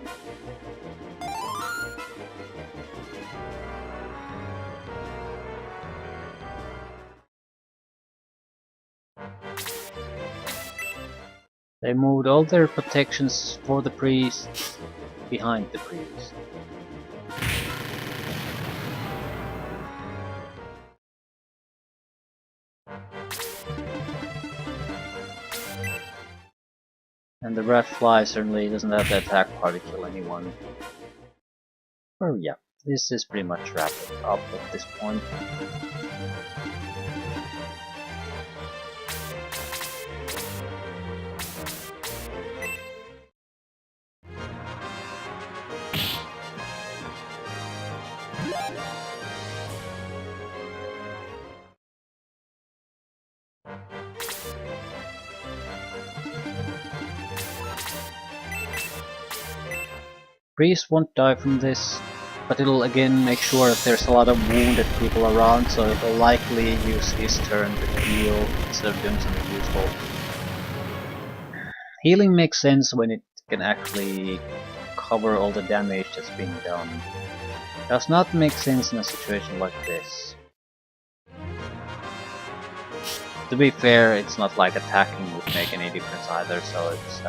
They moved all their protections for the priest behind the priest. And the red fly certainly doesn't have the attack power to kill anyone. Oh yeah, this is pretty much wrapped up at this point. Priest won't die from this, but it'll again make sure that there's a lot of wounded people around, so it'll likely use his turn to heal instead of doing something useful. Healing makes sense when it can actually cover all the damage that's being done. Does not make sense in a situation like this. To be fair, it's not like attacking would make any difference either, so it's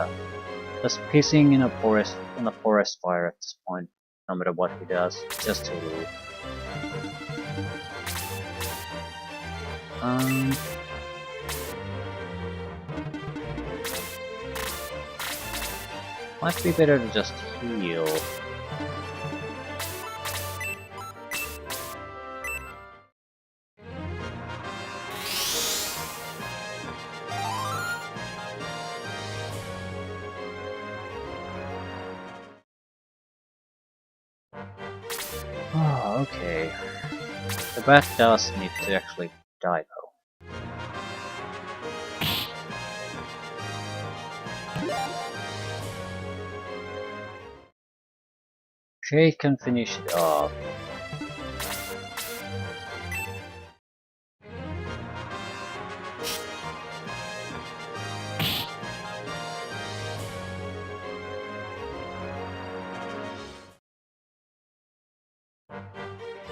just pissing in a forest fire at this point, no matter what he does, just to lose. Might be better to just heal. Oh, okay. The bat does need to actually die though. Shay can finish it off.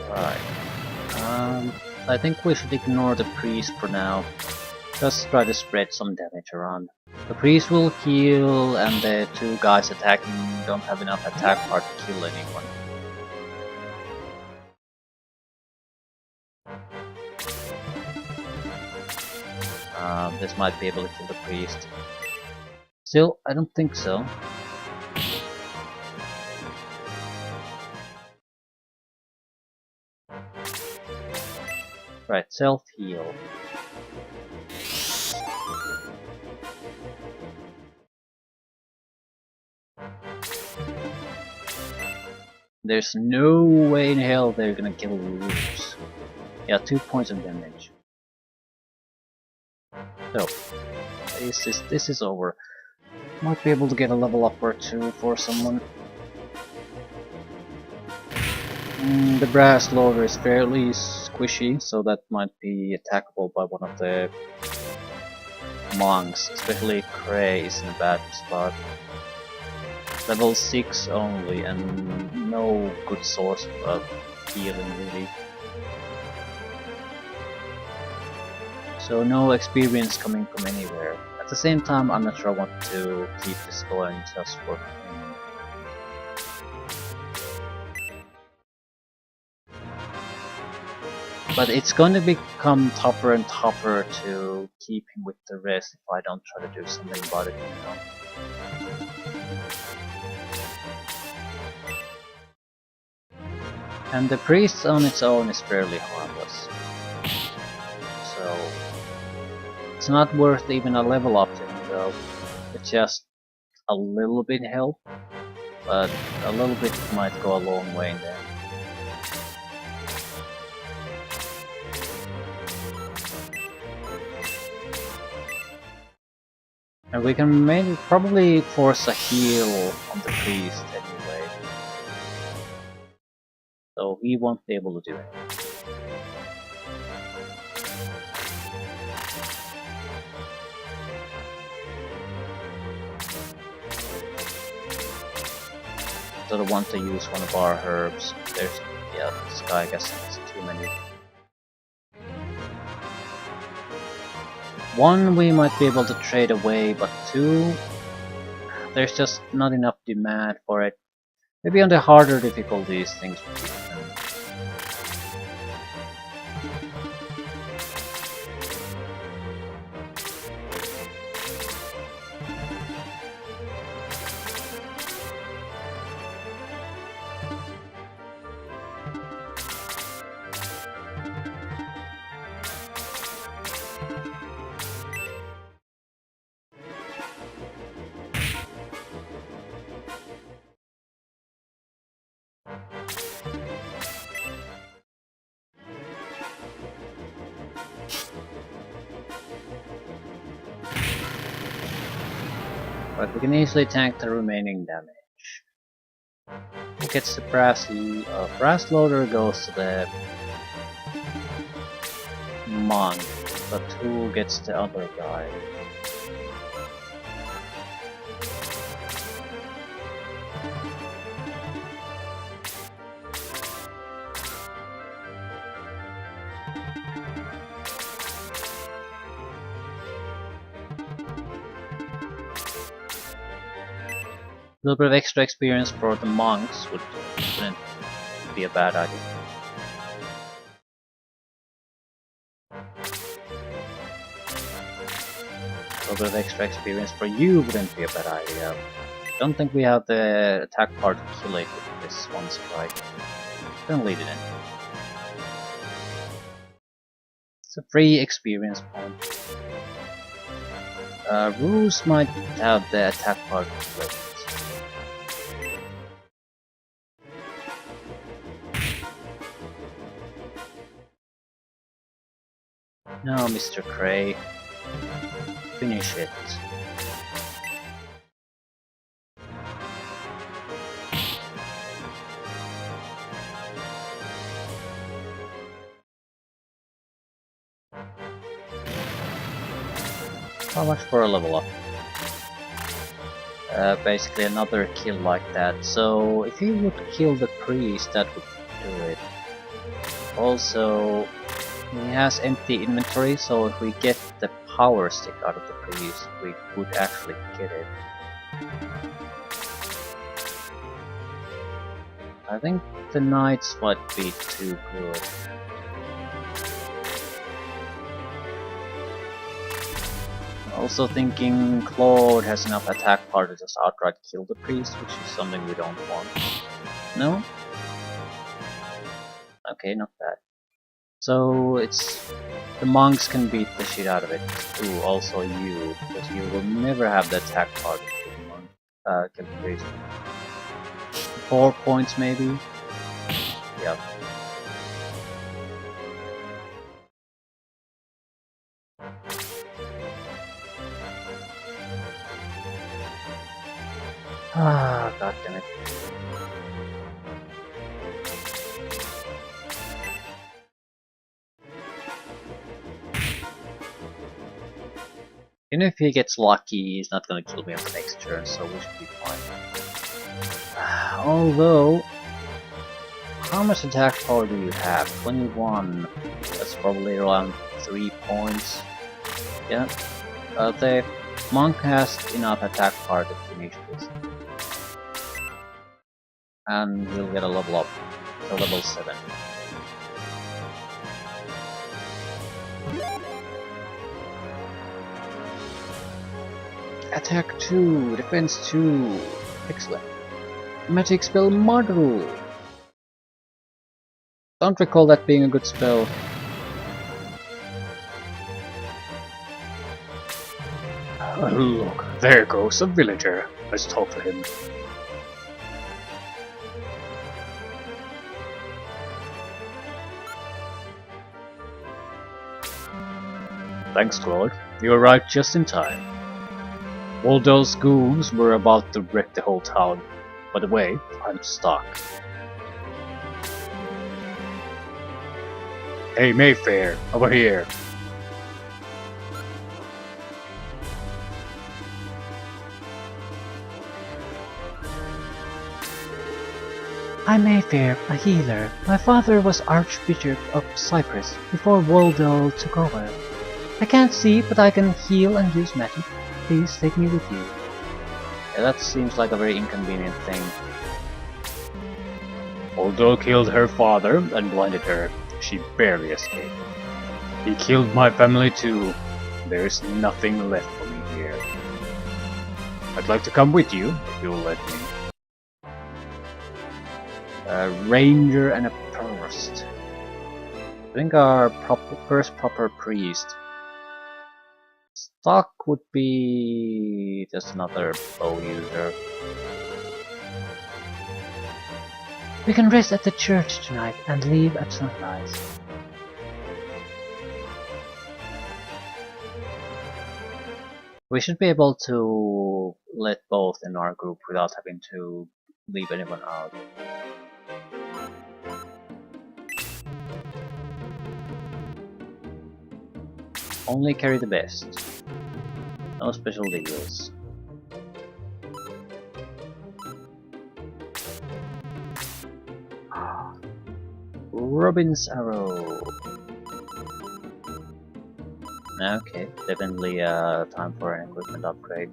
Right. I think we should ignore the priest for now. Just try to spread some damage around. The priest will heal, and the two guys attacking don't have enough attack power to kill anyone. This might be able to kill the priest. Still, I don't think so. Right, self-heal. There's no way in hell they're gonna kill Roos. Yeah, 2 points of damage. So, this is over. Might be able to get a level up or two for someone. The brass loader is fairly squishy, so that might be attackable by one of the monks, especially Cray is in a bad spot. Level 6 only, and no good source of healing really. So no experience coming from anywhere. At the same time, I'm not sure I want to keep this going just for him. But it's going to become tougher and tougher to keep him with the rest if I don't try to do something about it, you know. And the priest on its own is fairly harmless. So it's not worth even a level up to him though. It's just a little bit help, but a little bit might go a long way in there. And we can maybe probably force a heal on the priest anyway. So he won't be able to do it. Sort of want to use one of our herbs. There's, yeah, this guy I guess has too many. One we might be able to trade away, but two, there's just not enough demand for it. Maybe on the harder difficulties things would be different. But we can easily tank the remaining damage. Who gets the brass loader goes to the monk, but who gets the other guy? A little bit of extra experience for the monks wouldn't be a bad idea. A little bit of extra experience for you wouldn't be a bad idea. Don't think we have the attack part to kill it with this one strike. Don't lead it in. It's a free experience point. Ruse might have the attack part to kill it. No, Mr. Cray. Finish it. How much for a level up? Basically another kill like that. So if he would kill the priest, that would do it. Also, he has empty inventory, so if we get the power stick out of the priest, we would actually get it. I think the knights might be too good. Also thinking Claude has enough attack power to just outright kill the priest, which is something we don't want. No? Okay, not bad. So it's the monks can beat the shit out of it. Ooh, also you, because you will never have the attack power to kill the monk, kill the priest. 4 points maybe? Yep. Ah, god damn it. Even if he gets lucky, he's not gonna kill me on the next turn, so we should be fine. Although, how much attack power do you have? 21. That's probably around 3 points. Yeah. The monk has enough attack power to finish this. And we'll get a level up to level 7. Attack 2, defense 2. Excellent. Magic spell module. Don't recall that being a good spell. Look, there goes a villager. Let's talk to him. Thanks, Claude. You arrived just in time. Waldo's goons were about to wreck the whole town. By the way, I'm stuck. Hey Mayfair, over here. I'm Mayfair, a healer. My father was Archbishop of Cypress before Waldo took over. I can't see, but I can heal and use magic. Please take me with you. Yeah, that seems like a very inconvenient thing. Waldo killed her father and blinded her. She barely escaped. He killed my family too. There's nothing left for me here. I'd like to come with you, if you'll let me. A ranger and a priest. I think our first proper priest. Stock would be just another bow user. We can rest at the church tonight and leave at sunrise. We should be able to let both in our group without having to leave anyone out. Only carry the best. No special deals. Robin's arrow. Okay, definitely time for an equipment upgrade.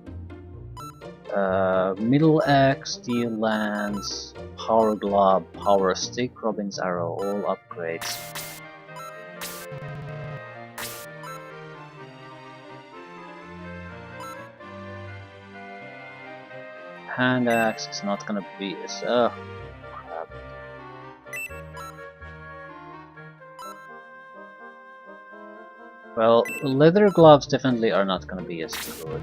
Middle axe, steel lance, power glove, power stick, Robin's arrow, all upgrades. Hand axe is not gonna be as crap. Well, leather gloves definitely are not gonna be as good.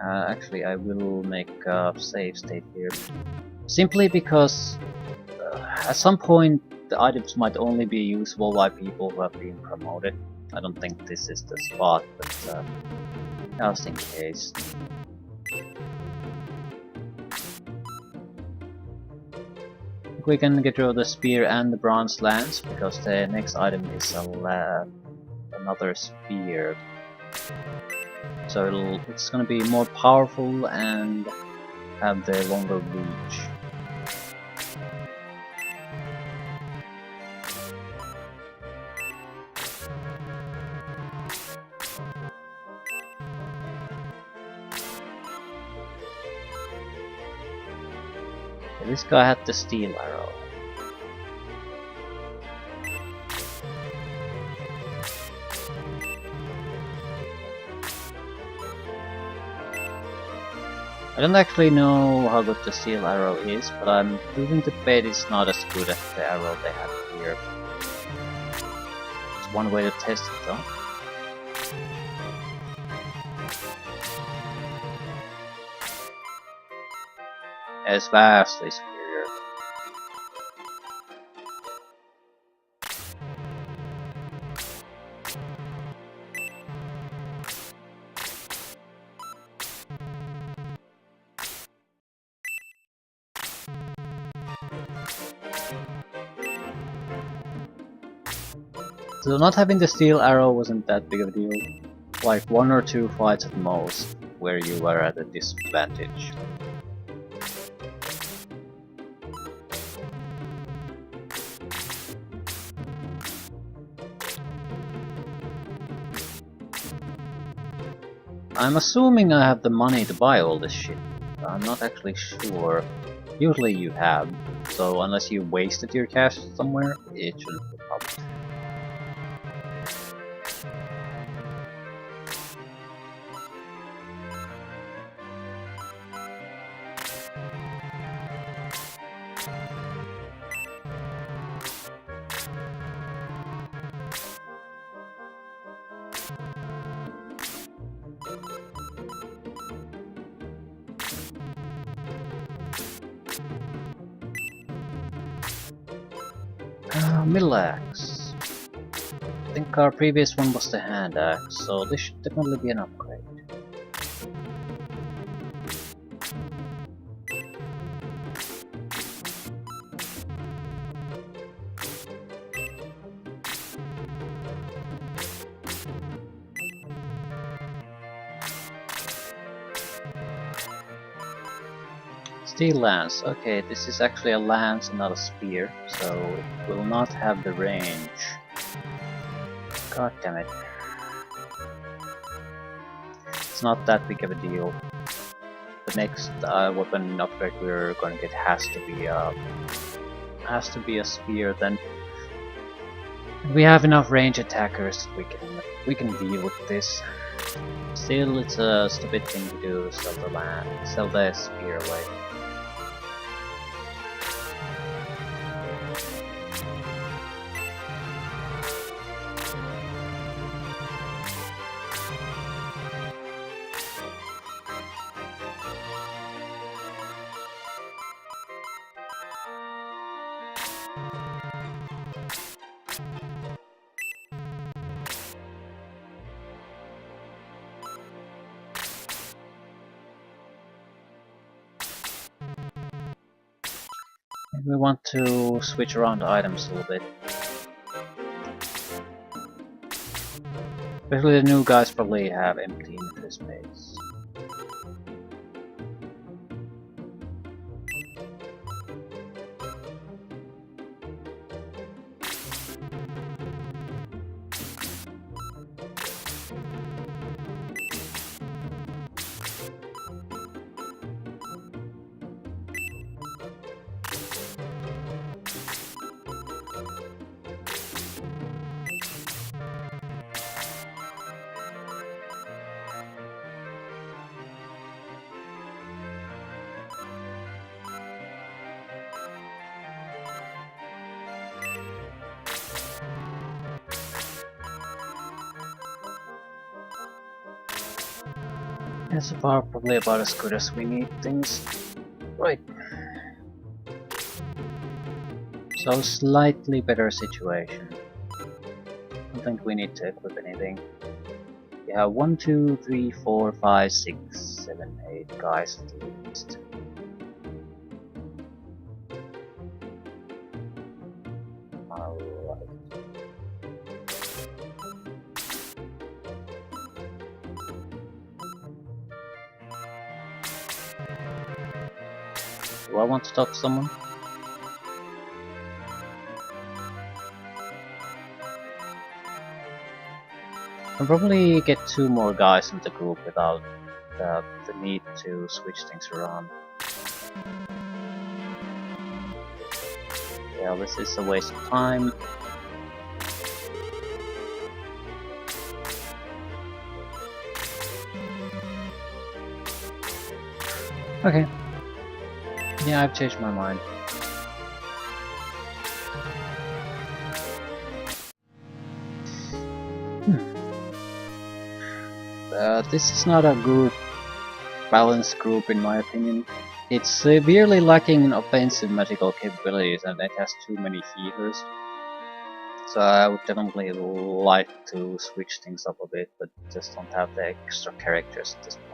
Actually, I will make a save state here. Simply because at some point the items might only be usable by people who have been promoted. I don't think this is the spot, but just in case. We can get rid of the spear and the bronze lance because the next item is another spear. So it's gonna be more powerful and have the longer reach. This guy had the steel arrow. I don't actually know how good the steel arrow is, but I'm willing to bet it's not as good as the arrow they have here. It's one way to test it though. It's vastly superior. So not having the steel arrow wasn't that big of a deal. Like 1 or 2 fights at most, where you were at a disadvantage. I'm assuming I have the money to buy all this shit. I'm not actually sure. Usually you have, so unless you wasted your cash somewhere, it shouldn't be a problem. Middle axe. I think our previous one was the hand axe, so this should definitely be an upgrade. Steel lance. Okay, this is actually a lance and not a spear, so it will not have the range. God damn it. It's not that big of a deal. The next weapon upgrade we're going to get has to be a spear. Then we have enough range attackers. We can deal with this. Still, it's a stupid thing to do. Sell the spear away. We want to switch around the items a little bit. Especially the new guys probably have empty inventory space. Yeah, so far probably about as good as we need things. Right. So slightly better situation. I don't think we need to equip anything. We have 1, 2, 3, 4, 5, 6, 7, 8 guys at least. Alright. Do I want to talk to someone? I'll probably get 2 more guys in the group without the need to switch things around. Yeah, this is a waste of time. Okay. Yeah, I've changed my mind. This is not a good balanced group in my opinion. It's severely lacking in offensive magical capabilities and it has too many healers. So I would definitely like to switch things up a bit, but just don't have the extra characters at this point.